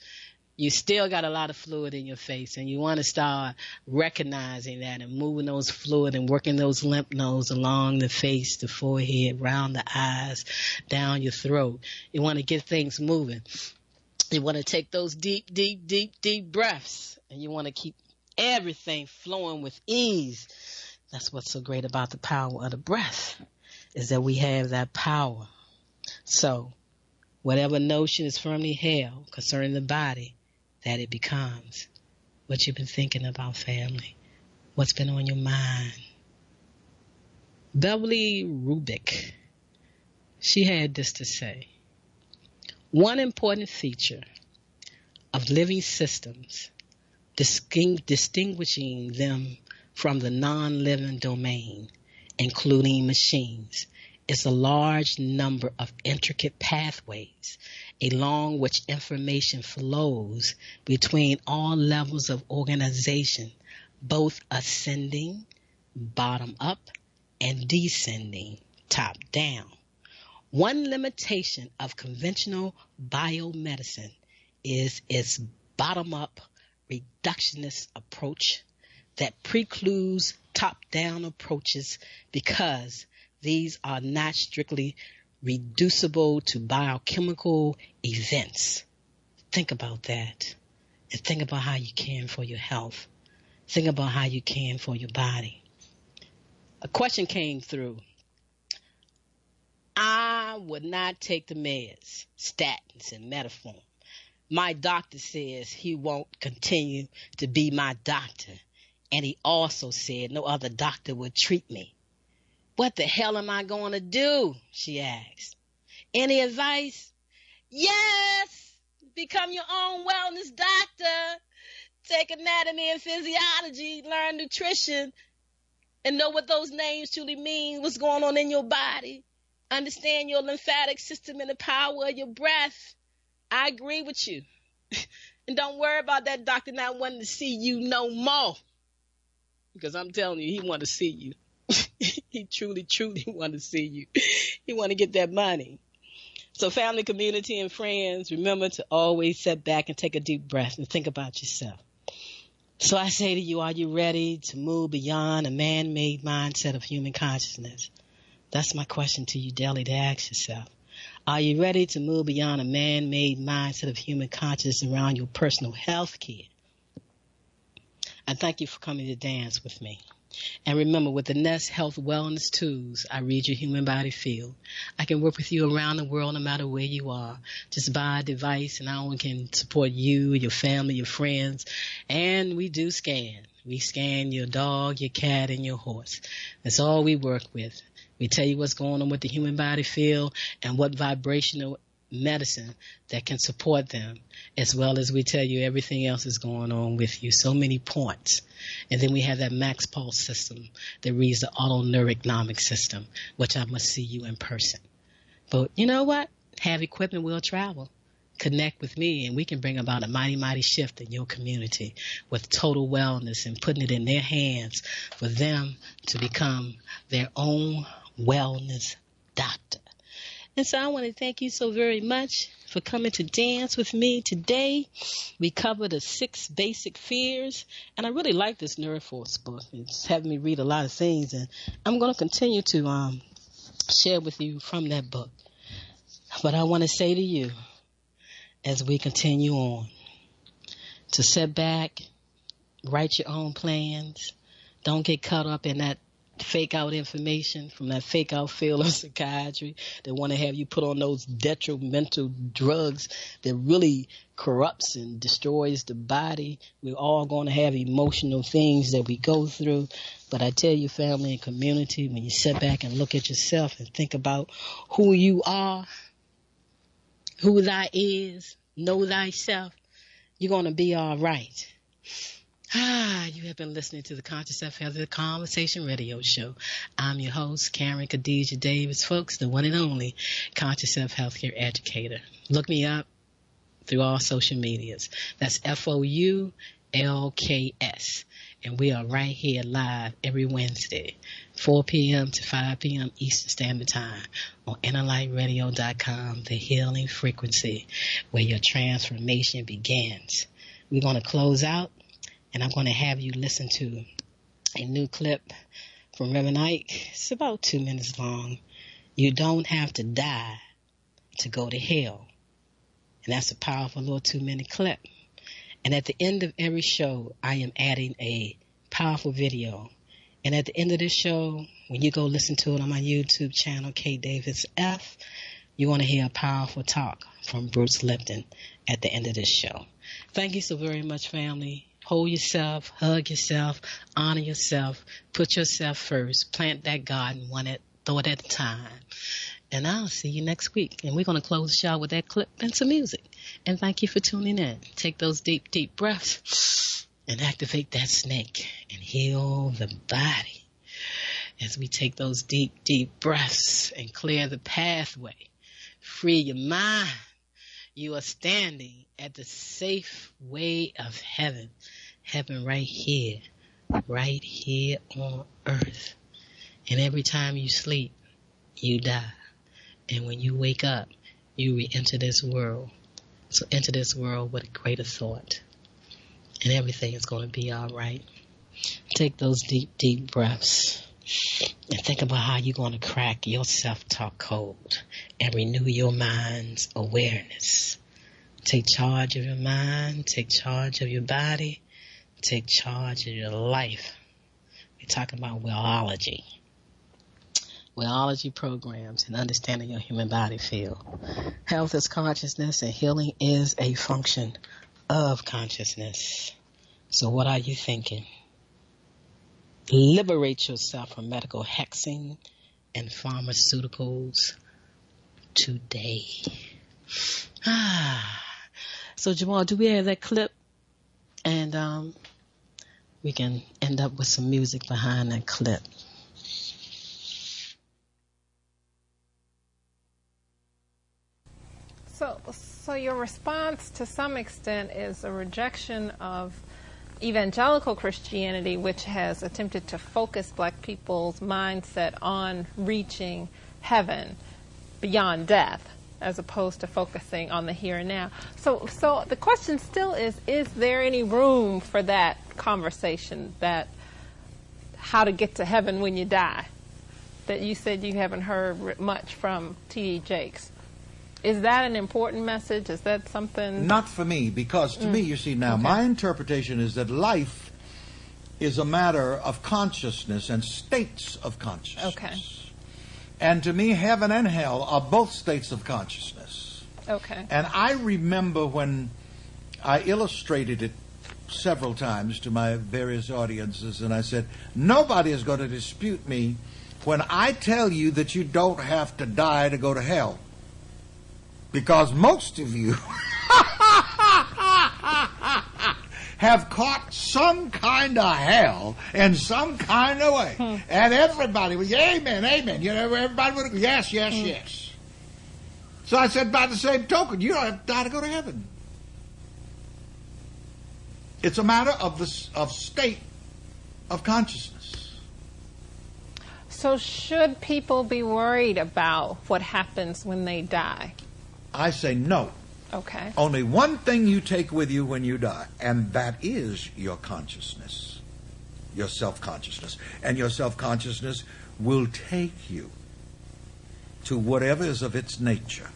you still got a lot of fluid in your face, and you want to start recognizing that and moving those fluid and working those lymph nodes along the face, the forehead, around the eyes, down your throat. You want to get things moving. You want to take those deep, deep, deep, deep breaths, and you want to keep everything flowing with ease. That's what's so great about the power of the breath, is that we have that power. So, whatever notion is firmly held concerning the body, that it becomes. What you've been thinking about, family. What's been on your mind. Beverly Rubik, she had this to say. One important feature of living systems, distinguishing them from the non-living domain, including machines, is a large number of intricate pathways along which information flows between all levels of organization, both ascending, bottom up, and descending, top down. One limitation of conventional biomedicine is its bottom-up reductionist approach that precludes top-down approaches because these are not strictly reducible to biochemical events. Think about that. And think about how you care for your health. Think about how you care for your body. A question came through. I would not take the meds, statins and metformin. My doctor says he won't continue to be my doctor. And he also said no other doctor would treat me. What the hell am I going to do? She asked. Any advice? Yes! Become your own wellness doctor. Take anatomy and physiology, learn nutrition, and know what those names truly mean, what's going on in your body. Understand your lymphatic system and the power of your breath. I agree with you. And don't worry about that doctor not wanting to see you no more. Because I'm telling you, he want to see you. He truly, truly want to see you. He want to get that money. So family, community, and friends, remember to always sit back and take a deep breath and think about yourself. So I say to you, are you ready to move beyond a man-made mindset of human consciousness? That's my question to you daily to ask yourself. Are you ready to move beyond a man-made mindset of human consciousness around your personal health care? I thank you for coming to dance with me. And remember, with the Nest Health Wellness Tools, I read your human body field. I can work with you around the world no matter where you are. Just buy a device and I only can support you, your family, your friends. And we do scan. We scan your dog, your cat, and your horse. That's all we work with. We tell you what's going on with the human body field and what vibrational medicine that can support them, as well as we tell you everything else is going on with you. So many points. And then we have that max pulse system that reads the autoneurognomic system, which I must see you in person. But you know what? Have equipment, will travel. Connect with me and we can bring about a mighty, mighty shift in your community with total wellness and putting it in their hands for them to become their own wellness doctor. And so I want to thank you so very much for coming to dance with me today. We covered the 6 basic fears, and I really like this Neuroforce book. It's having me read a lot of things, and I'm going to continue to share with you from that book. But I want to say to you, as we continue on, to sit back, write your own plans. Don't get caught up in that fake out information from that fake out field of psychiatry that want to have you put on those detrimental drugs that really corrupts and destroys the body. We're all going to have emotional things that we go through. But I tell you, family and community, when you sit back and look at yourself and think about who you are, who thy is, know thyself, you're going to be all right. You have been listening to the Conscious Self-Health Conversation Radio Show. I'm your host, Karen Khadijah Davis-Foulks, the one and only Conscious Self-Healthcare Educator. Look me up through all social medias. That's Foulks. And we are right here live every Wednesday, 4 p.m. to 5 p.m. Eastern Standard Time on InnerLightRadio.com, the healing frequency where your transformation begins. We're going to close out. And I'm going to have you listen to a new clip from Reverend Ike. It's about 2 minutes long. You don't have to die to go to hell. And that's a powerful little 2-minute clip. And at the end of every show, I am adding a powerful video. And at the end of this show, when you go listen to it on my YouTube channel, K Davis F, you're going to hear a powerful talk from Bruce Lipton at the end of this show. Thank you so very much, family. Hold yourself, hug yourself, honor yourself, put yourself first, plant that garden one thought at a time. And I'll see you next week. And we're going to close the show with that clip and some music. And thank you for tuning in. Take those deep, deep breaths and activate that snake and heal the body. As we take those deep, deep breaths and clear the pathway, free your mind. You are standing at the safe way of heaven. Heaven right here on earth. And every time you sleep, you die. And when you wake up, you re-enter this world. So enter this world with a greater thought. And everything is going to be all right. Take those deep, deep breaths. And think about how you're going to crack your self-talk code and renew your mind's awareness. Take charge of your mind. Take charge of your body. Take charge of your life. We're talking about wellology. Wellology programs and understanding your human body field. Health is consciousness and healing is a function of consciousness. So what are you thinking? Liberate yourself from medical hexing and pharmaceuticals today. So Jamal, do we have that clip? And we can end up with some music behind that clip. So your response to some extent is a rejection of evangelical Christianity, which has attempted to focus black people's mindset on reaching heaven beyond death. as opposed to focusing on the here and now. So the question still is there any room for that conversation, that how to get to heaven when you die, that you said you haven't heard much from T.D. Jakes? Is that an important message? Is that something? Not for me, because to me, you see now, my interpretation is that life is a matter of consciousness and states of consciousness. Okay. And to me, heaven and hell are both states of consciousness. Okay. And I remember when I illustrated it several times to my various audiences, and I said, nobody is going to dispute me when I tell you that you don't have to die to go to hell. Because most of you have caught some kind of hell in some kind of way. And everybody was, amen, amen. You know, everybody would go, yes, yes, yes. So I said, by the same token, you don't have to die to go to heaven. It's a matter of state of consciousness. So should people be worried about what happens when they die? I say no. Okay. Only one thing you take with you when you die, and that is your consciousness, your self-consciousness. And your self-consciousness will take you to whatever is of its nature,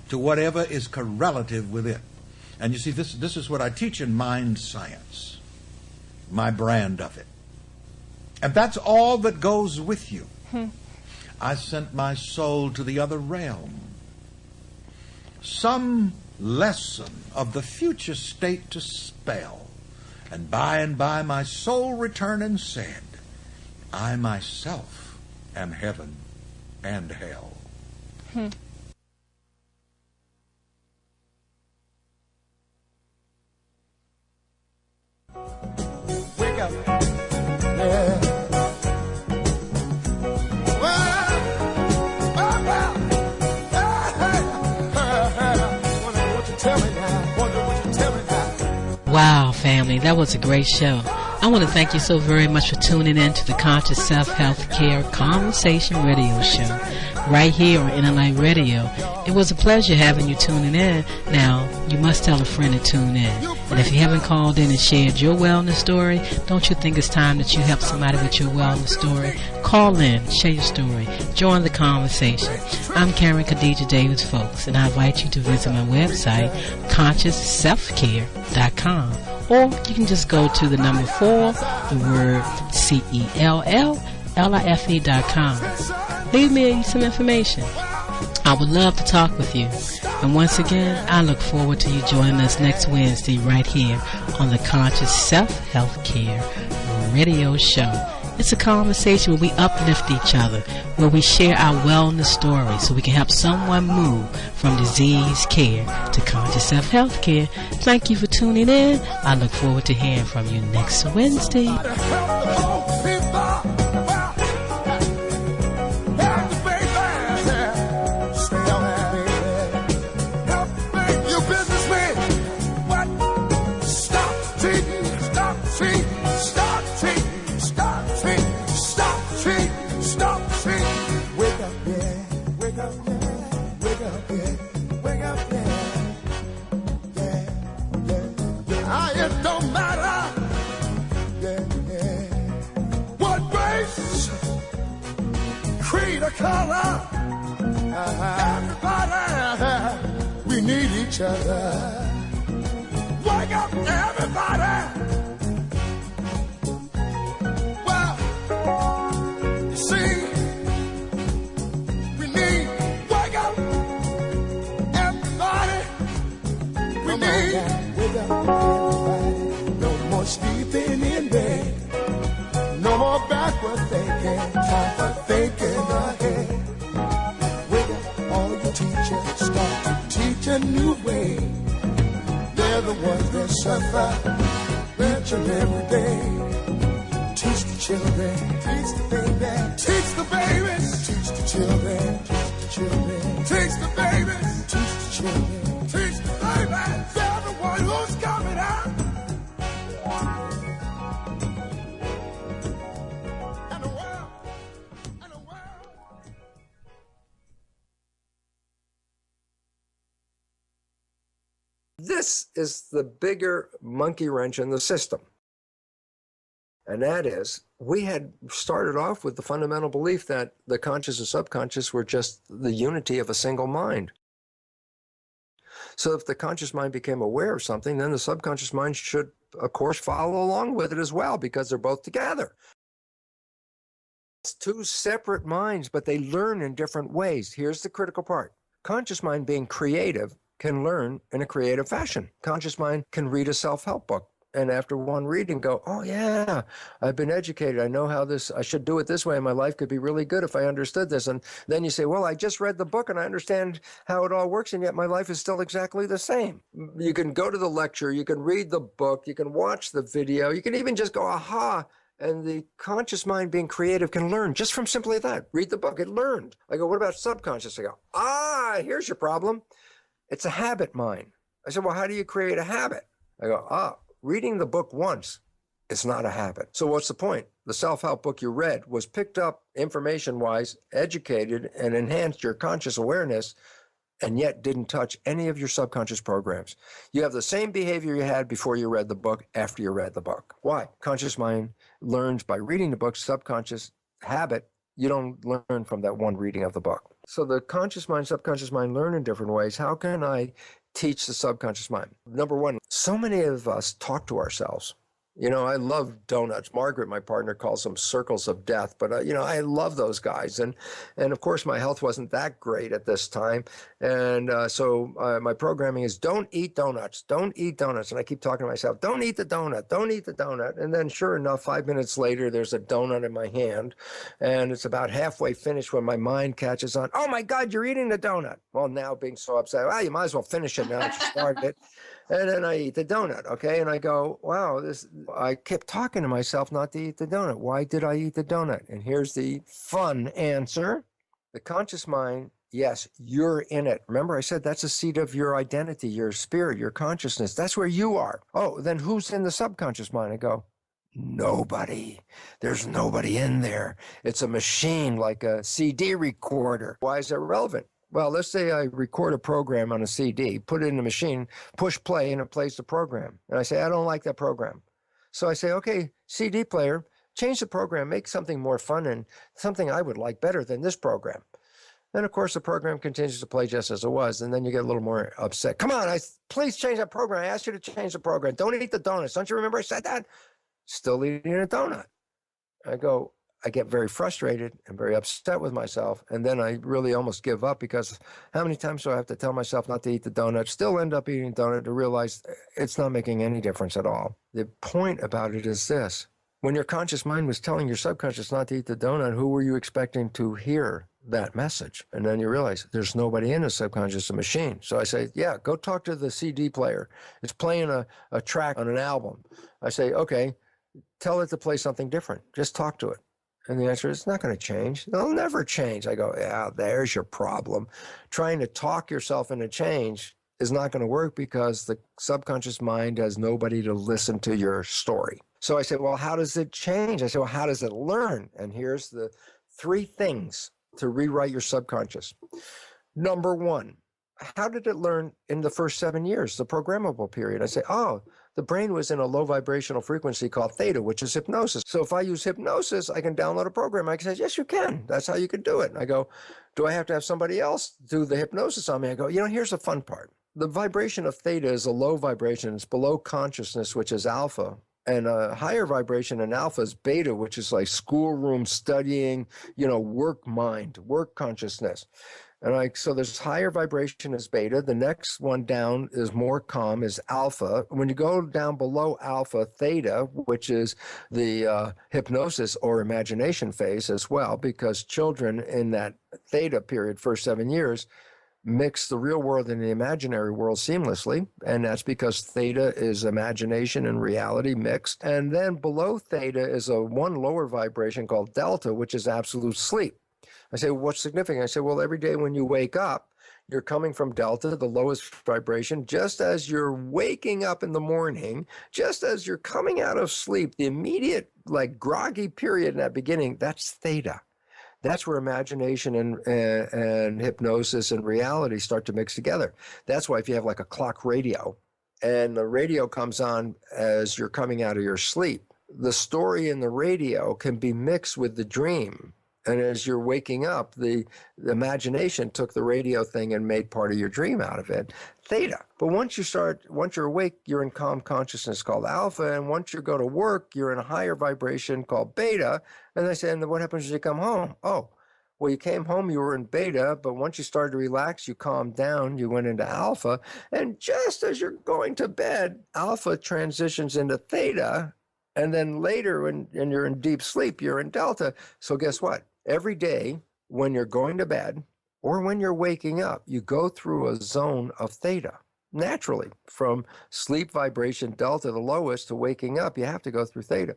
to whatever is correlative with it. And you see, this is what I teach in mind science, my brand of it. And that's all that goes with you. I sent my soul to the other realm. Some lesson of the future state to spell. And by my soul returned and said, I myself am heaven and hell. Wake up. Yeah. Wow, family, that was a great show. I want to thank you so very much for tuning in to the Conscious Self-Health Care Conversation Radio Show right here on NLI Radio. It was a pleasure having you tuning in. Now, you must tell a friend to tune in. And if you haven't called in and shared your wellness story, don't you think it's time that you help somebody with your wellness story? Call in, share your story, join the conversation. I'm Karen Khadija Davis-Foulks, and I invite you to visit my website, ConsciousSelfCare.com. Or you can just go to the number 4, the word CELLLIFE.com. Leave me some information. I would love to talk with you. And once again, I look forward to you joining us next Wednesday right here on the Conscious Self-Health Care Radio Show. It's a conversation where we uplift each other, where we share our wellness stories so we can help someone move from disease care to conscious self-health care. Thank you for tuning in. I look forward to hearing from you next Wednesday. Color, everybody, we need each other. Wake up, everybody. Well, you see, we need, wake up, everybody. We need, wake up, everybody. No more sleeping in bed. No more backward thinking. Time for thinking ahead. Wake up, all your teachers start to teach a new way. They're the ones that suffer each and every day. Teach the children, teach the babies, teach the babies, teach the children, teach the children, teach the babies, teach the children, teach the babies. They're the one who's coming out. this is the bigger monkey wrench in the system. And that is, we had started off with the fundamental belief that the conscious and subconscious were just the unity of a single mind. So if the conscious mind became aware of something, then the subconscious mind should, of course, follow along with it as well, because they're both together. It's two separate minds, but they learn in different ways. Here's the critical part. Conscious mind, being creative, can learn in a creative fashion. Conscious mind can read a self-help book, and after one reading go, oh yeah, I've been educated. I know how I should do it this way, and my life could be really good if I understood this. And then you say, well, I just read the book and I understand how it all works, and yet my life is still exactly the same. You can go to the lecture, you can read the book, you can watch the video, you can even just go, aha. And the conscious mind, being creative, can learn just from simply that. Read the book, it learned. I go, what about subconscious? I go, here's your problem. It's a habit mind. I said, well, how do you create a habit? I go, reading the book once is not a habit. So what's the point? The self-help book you read was picked up information-wise, educated, and enhanced your conscious awareness, and yet didn't touch any of your subconscious programs. You have the same behavior you had before you read the book, after you read the book. Why? Conscious mind learns by reading the book. Subconscious habit, you don't learn from that one reading of the book. So the conscious mind, subconscious mind learn in different ways. How can I teach the subconscious mind? Number one, so many of us talk to ourselves. You know, I love donuts. Margaret, my partner, calls them circles of death. But, I love those guys. And of course, my health wasn't that great at this time. And so my programming is don't eat donuts. Don't eat donuts. And I keep talking to myself, don't eat the donut. Don't eat the donut. And then sure enough, 5 minutes later, there's a donut in my hand. And it's about halfway finished when my mind catches on. Oh, my God, you're eating the donut. Well, now being so upset, well, you might as well finish it now that you started it. And then I eat the donut, okay? And I go, wow, I kept talking to myself not to eat the donut. Why did I eat the donut? And here's the fun answer. The conscious mind, yes, you're in it. Remember, I said that's a seat of your identity, your spirit, your consciousness. That's where you are. Oh, then who's in the subconscious mind? I go, nobody. There's nobody in there. It's a machine like a CD recorder. Why is that relevant? Well, let's say I record a program on a CD, put it in the machine, push play, and it plays the program. And I say, I don't like that program. So I say, okay, CD player, change the program, make something more fun and something I would like better than this program. And of course, the program continues to play just as it was. And then you get a little more upset. Come on, please change that program. I asked you to change the program. Don't eat the donuts. Don't you remember I said that? Still eating a donut. I get very frustrated and very upset with myself. And then I really almost give up, because how many times do I have to tell myself not to eat the donut, still end up eating donut, to realize it's not making any difference at all. The point about it is this. When your conscious mind was telling your subconscious not to eat the donut, who were you expecting to hear that message? And then you realize there's nobody in the subconscious, a machine. So I say, yeah, go talk to the CD player. It's playing a track on an album. I say, okay, tell it to play something different. Just talk to it. And the answer is, it's not going to change. They'll never change. I go, yeah, there's your problem. Trying to talk yourself into change is not going to work, because the subconscious mind has nobody to listen to your story. So I say, well, how does it change? I say, well, how does it learn? And here's the 3 things to rewrite your subconscious. Number 1, how did it learn in the first 7 years, the programmable period? I say, the brain was in a low vibrational frequency called theta, which is hypnosis. So if I use hypnosis, I can download a program. I can say, yes, you can. That's how you can do it. And I go, do I have to have somebody else do the hypnosis on me? I go, here's the fun part. The vibration of theta is a low vibration. It's below consciousness, which is alpha. And a higher vibration in alpha is beta, which is like schoolroom studying, work mind, work consciousness. And so there's higher vibration is beta. The next one down is more calm, is alpha. When you go down below alpha, theta, which is the hypnosis or imagination phase as well, because children in that theta period, first 7 years, mix the real world and the imaginary world seamlessly. And that's because theta is imagination and reality mixed. And then below theta is one lower vibration called delta, which is absolute sleep. I say, well, what's significant? I say, well, every day when you wake up, you're coming from delta, the lowest vibration, just as you're waking up in the morning, just as you're coming out of sleep, the immediate, groggy period in that beginning, that's theta. That's where imagination and hypnosis and reality start to mix together. That's why if you have a clock radio, and the radio comes on as you're coming out of your sleep, the story in the radio can be mixed with the dream. And as you're waking up, the imagination took the radio thing and made part of your dream out of it, theta. But once you're awake, you're in calm consciousness called alpha. And once you go to work, you're in a higher vibration called beta. And they say, and what happens when you come home? Oh, well, you came home, you were in beta, but once you started to relax, you calmed down, you went into alpha. And just as you're going to bed, alpha transitions into theta. And then later, when you're in deep sleep, you're in delta. So guess what? Every day when you're going to bed or when you're waking up, you go through a zone of theta. Naturally, from sleep vibration delta, the lowest, to waking up, you have to go through theta.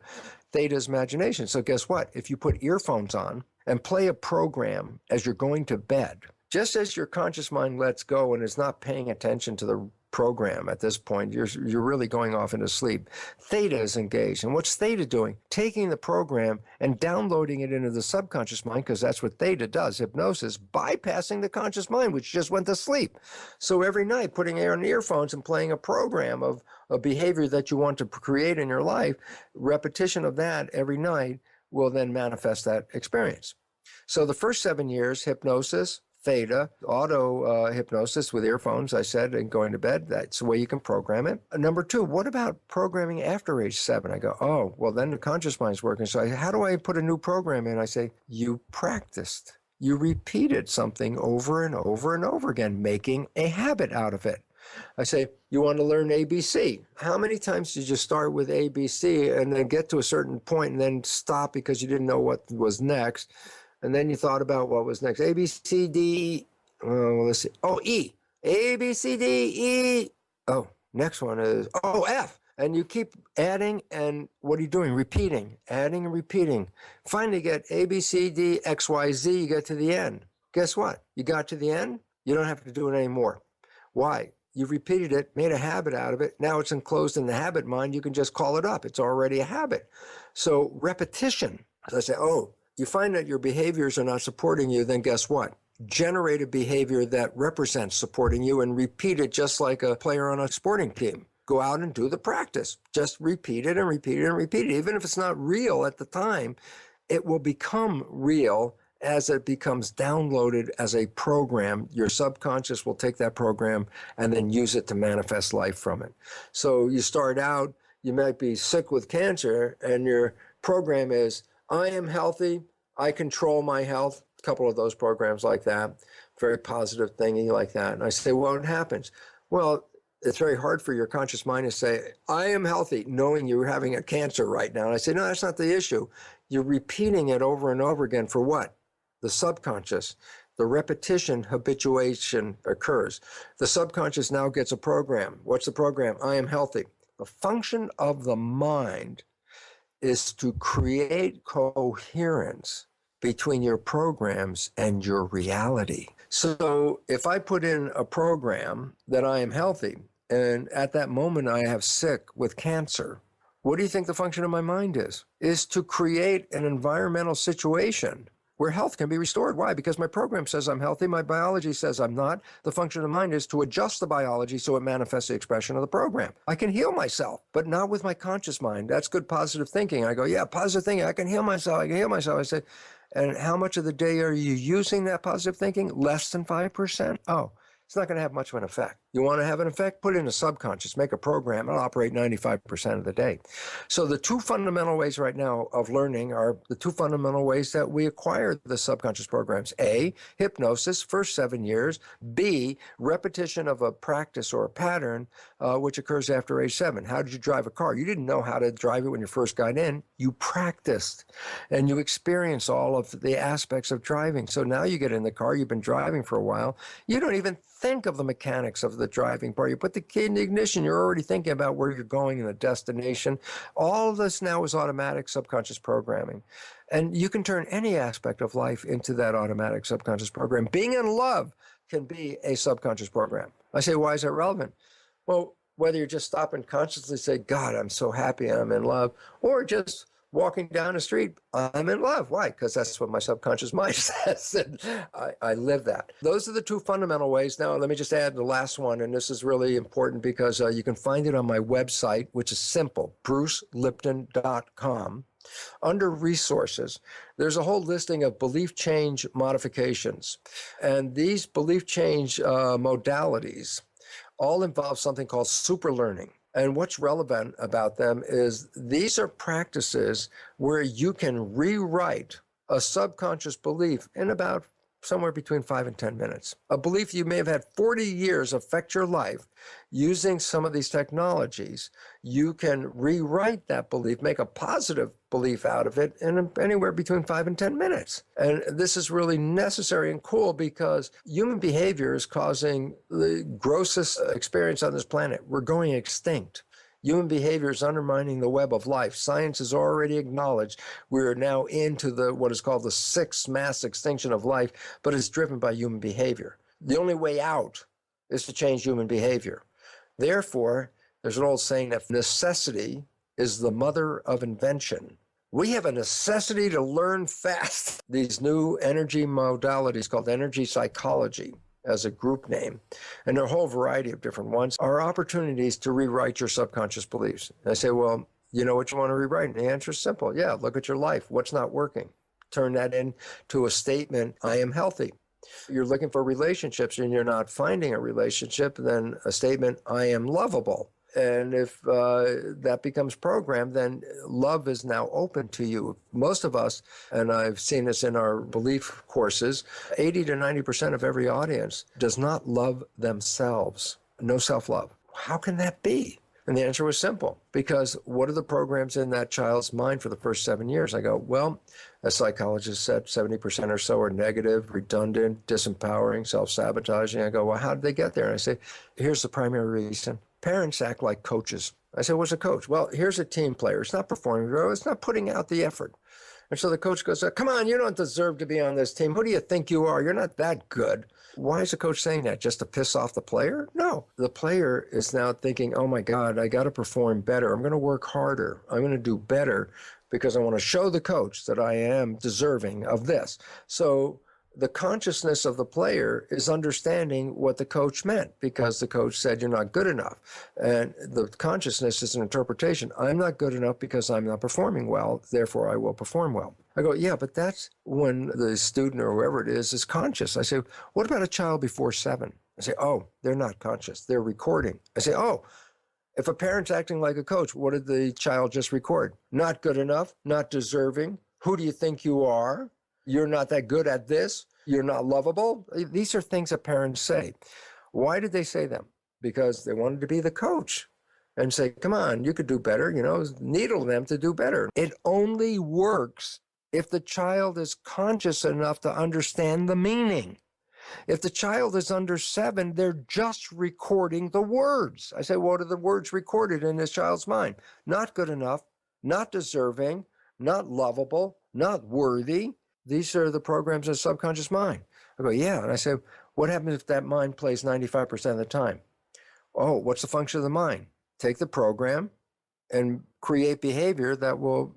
Theta is imagination. So guess what? If you put earphones on and play a program as you're going to bed, just as your conscious mind lets go and is not paying attention to the program at this point, you're really going off into sleep. Theta is engaged. And what's theta doing? Taking the program and downloading it into the subconscious mind, because that's what theta does, hypnosis, bypassing the conscious mind, which just went to sleep. So every night, putting on earphones and playing a program of a behavior that you want to create in your life, repetition of that every night will then manifest that experience. So the first 7 years, hypnosis, theta, auto hypnosis with earphones, I said, and going to bed. That's the way you can program it. Number 2, what about programming after age 7? I go, oh, well, then the conscious mind's working. So how do I put a new program in? I say, you practiced. You repeated something over and over and over again, making a habit out of it. I say, you want to learn ABC. How many times did you start with ABC and then get to a certain point and then stop because you didn't know what was next? And then you thought about what was next. A, B, C, D, let's see. Oh, E. A, B, C, D, E. Oh, next one is, F. And you keep adding, and what are you doing? Repeating, adding and repeating. Finally, you get A, B, C, D, X, Y, Z. You get to the end. Guess what? You got to the end. You don't have to do it anymore. Why? You've repeated it, made a habit out of it. Now it's enclosed in the habit mind. You can just call it up. It's already a habit. So repetition. So I say, you find that your behaviors are not supporting you, then guess what? Generate a behavior that represents supporting you and repeat it just like a player on a sporting team. Go out and do the practice. Just repeat it and repeat it and repeat it. Even if it's not real at the time, it will become real as it becomes downloaded as a program. Your subconscious will take that program and then use it to manifest life from it. So you start out, you might be sick with cancer, and your program is, I am healthy, I control my health. A couple of those programs like that, very positive thingy like that. And I say, well, what happens? Well, it's very hard for your conscious mind to say, I am healthy, knowing you're having a cancer right now. And I say, no, that's not the issue. You're repeating it over and over again for what? The subconscious. The repetition, habituation occurs. The subconscious now gets a program. What's the program? I am healthy. The function of the mind is to create coherence between your programs and your reality. So if I put in a program that I am healthy, and at that moment I have sick with cancer, what do you think the function of my mind is? Is to create an environmental situation where health can be restored. Why? Because my program says I'm healthy, my biology says I'm not. The function of the mind is to adjust the biology so it manifests the expression of the program. I can heal myself, but not with my conscious mind. That's good positive thinking. I go, yeah, positive thinking, I can heal myself, I say, and how much of the day are you using that positive thinking? Less than 5%? Oh, it's not going to have much of an effect. You want to have an effect? Put it in a subconscious, make a program, it'll operate 95% of the day. So the two fundamental ways right now of learning are the two fundamental ways that we acquire the subconscious programs. A, hypnosis, first 7 years. B, repetition of a practice or a pattern, which occurs after age 7. How did you drive a car? You didn't know how to drive it when you first got in. You practiced, and you experienced all of the aspects of driving. So now you get in the car, you've been driving for a while. You don't even think of the mechanics of the driving part. You put the key in the ignition, you're already thinking about where you're going and the destination. All of this now is automatic subconscious programming. And you can turn any aspect of life into that automatic subconscious program. Being in love can be a subconscious program. I say, why is that relevant? Well, whether you just stop and consciously say, God, I'm so happy I'm in love, or just walking down the street, I'm in love. Why? Because that's what my subconscious mind says. And I live that. Those are the two fundamental ways. Now, let me just add the last one, and this is really important because you can find it on my website, which is simple, brucelipton.com. Under resources, there's a whole listing of belief change modifications. And these belief change modalities all involve something called superlearning. And what's relevant about them is these are practices where you can rewrite a subconscious belief in about somewhere between 5 and 10 minutes. A belief you may have had 40 years affect your life. Using some of these technologies, you can rewrite that belief, make a positive belief out of it in anywhere between 5 and 10 minutes. And this is really necessary and cool because human behavior is causing the grossest experience on this planet. We're going extinct. Human behavior is undermining the web of life. Science has already acknowledged we're now into what is called the sixth mass extinction of life, but it's driven by human behavior. The only way out is to change human behavior. Therefore, there's an old saying that necessity is the mother of invention. We have a necessity to learn fast. These new energy modalities called energy psychology, as a group name, and there are a whole variety of different ones, are opportunities to rewrite your subconscious beliefs. And I say, well, you know what you want to rewrite? And the answer is simple. Yeah, look at your life. What's not working? Turn that into a statement, I am healthy. You're looking for relationships and you're not finding a relationship, then a statement, I am lovable. And if that becomes programmed, then love is now open to you. Most of us, and I've seen this in our belief courses, 80 to 90% of every audience does not love themselves. No self-love. How can that be? And the answer was simple, because what are the programs in that child's mind for the first 7 years? I go, well, as psychologists said, 70% or so are negative, redundant, disempowering, self-sabotaging. I go, well, how did they get there? And I say, here's the primary reason. Parents act like coaches. I said, what's a coach? Well, here's a team player. It's not performing well. It's not putting out the effort. And so the coach goes, come on, you don't deserve to be on this team. Who do you think you are? You're not that good. Why is the coach saying that? Just to piss off the player? No. The player is now thinking, oh my God, I got to perform better. I'm going to work harder. I'm going to do better because I want to show the coach that I am deserving of this. So the consciousness of the player is understanding what the coach meant because the coach said you're not good enough. And the consciousness is an interpretation. I'm not good enough because I'm not performing well, therefore I will perform well. I go, yeah, but that's when the student or whoever it is conscious. I say, what about a child before 7? I say, oh, they're not conscious. They're recording. I say, oh, if a parent's acting like a coach, what did the child just record? Not good enough, not deserving. Who do you think you are? You're not that good at this. You're not lovable. These are things that parents say. Why did they say them? Because they wanted to be the coach and say, come on, you could do better, needle them to do better. It only works if the child is conscious enough to understand the meaning. If the child is under 7, they're just recording the words. I say, what are the words recorded in this child's mind? Not good enough, not deserving, not lovable, not worthy. These are the programs of the subconscious mind. I go, yeah. And I say, what happens if that mind plays 95% of the time? Oh, what's the function of the mind? Take the program and create behavior that will,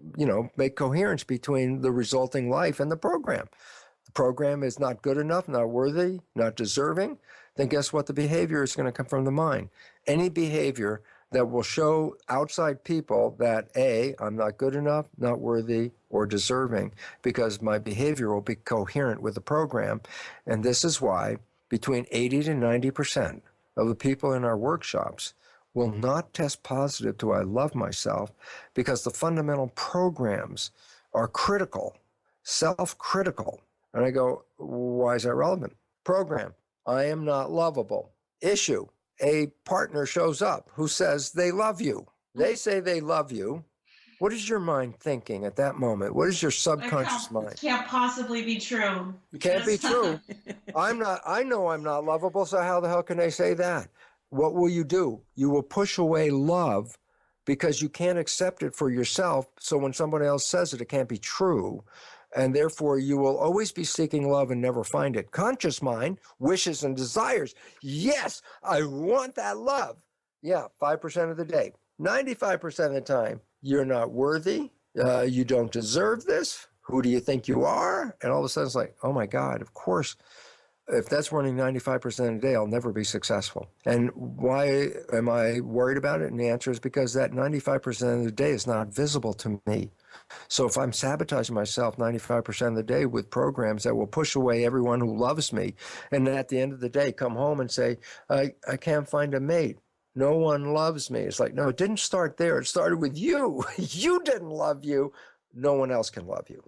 make coherence between the resulting life and the program. The program is not good enough, not worthy, not deserving. Then guess what? The behavior is going to come from the mind. Any behavior that will show outside people that A, I'm not good enough, not worthy, or deserving, because my behavior will be coherent with the program. And this is why between 80 to 90% of the people in our workshops will not test positive to I love myself because the fundamental programs are critical, self-critical. And I go, why is that relevant? Program, I am not lovable. Issue, a partner shows up who says they love you. They say they love you. What is your mind thinking at that moment? What is your subconscious mind? It can't possibly be true. It can't be true. I know I'm not lovable, so how the hell can they say that? What will you do? You will push away love because you can't accept it for yourself. So when somebody else says it, it can't be true. And therefore, you will always be seeking love and never find it. Conscious mind wishes and desires. Yes, I want that love. Yeah, 5% of the day. 95% of the time, you're not worthy. You don't deserve this. Who do you think you are? And all of a sudden it's like, oh my God, of course, if that's running 95% of the day, I'll never be successful. And why am I worried about it? And the answer is because that 95% of the day is not visible to me. So if I'm sabotaging myself 95% of the day with programs that will push away everyone who loves me, and then at the end of the day come home and say, I can't find a mate. No one loves me. It's like, no, it didn't start there. It started with you. You didn't love you. No one else can love you.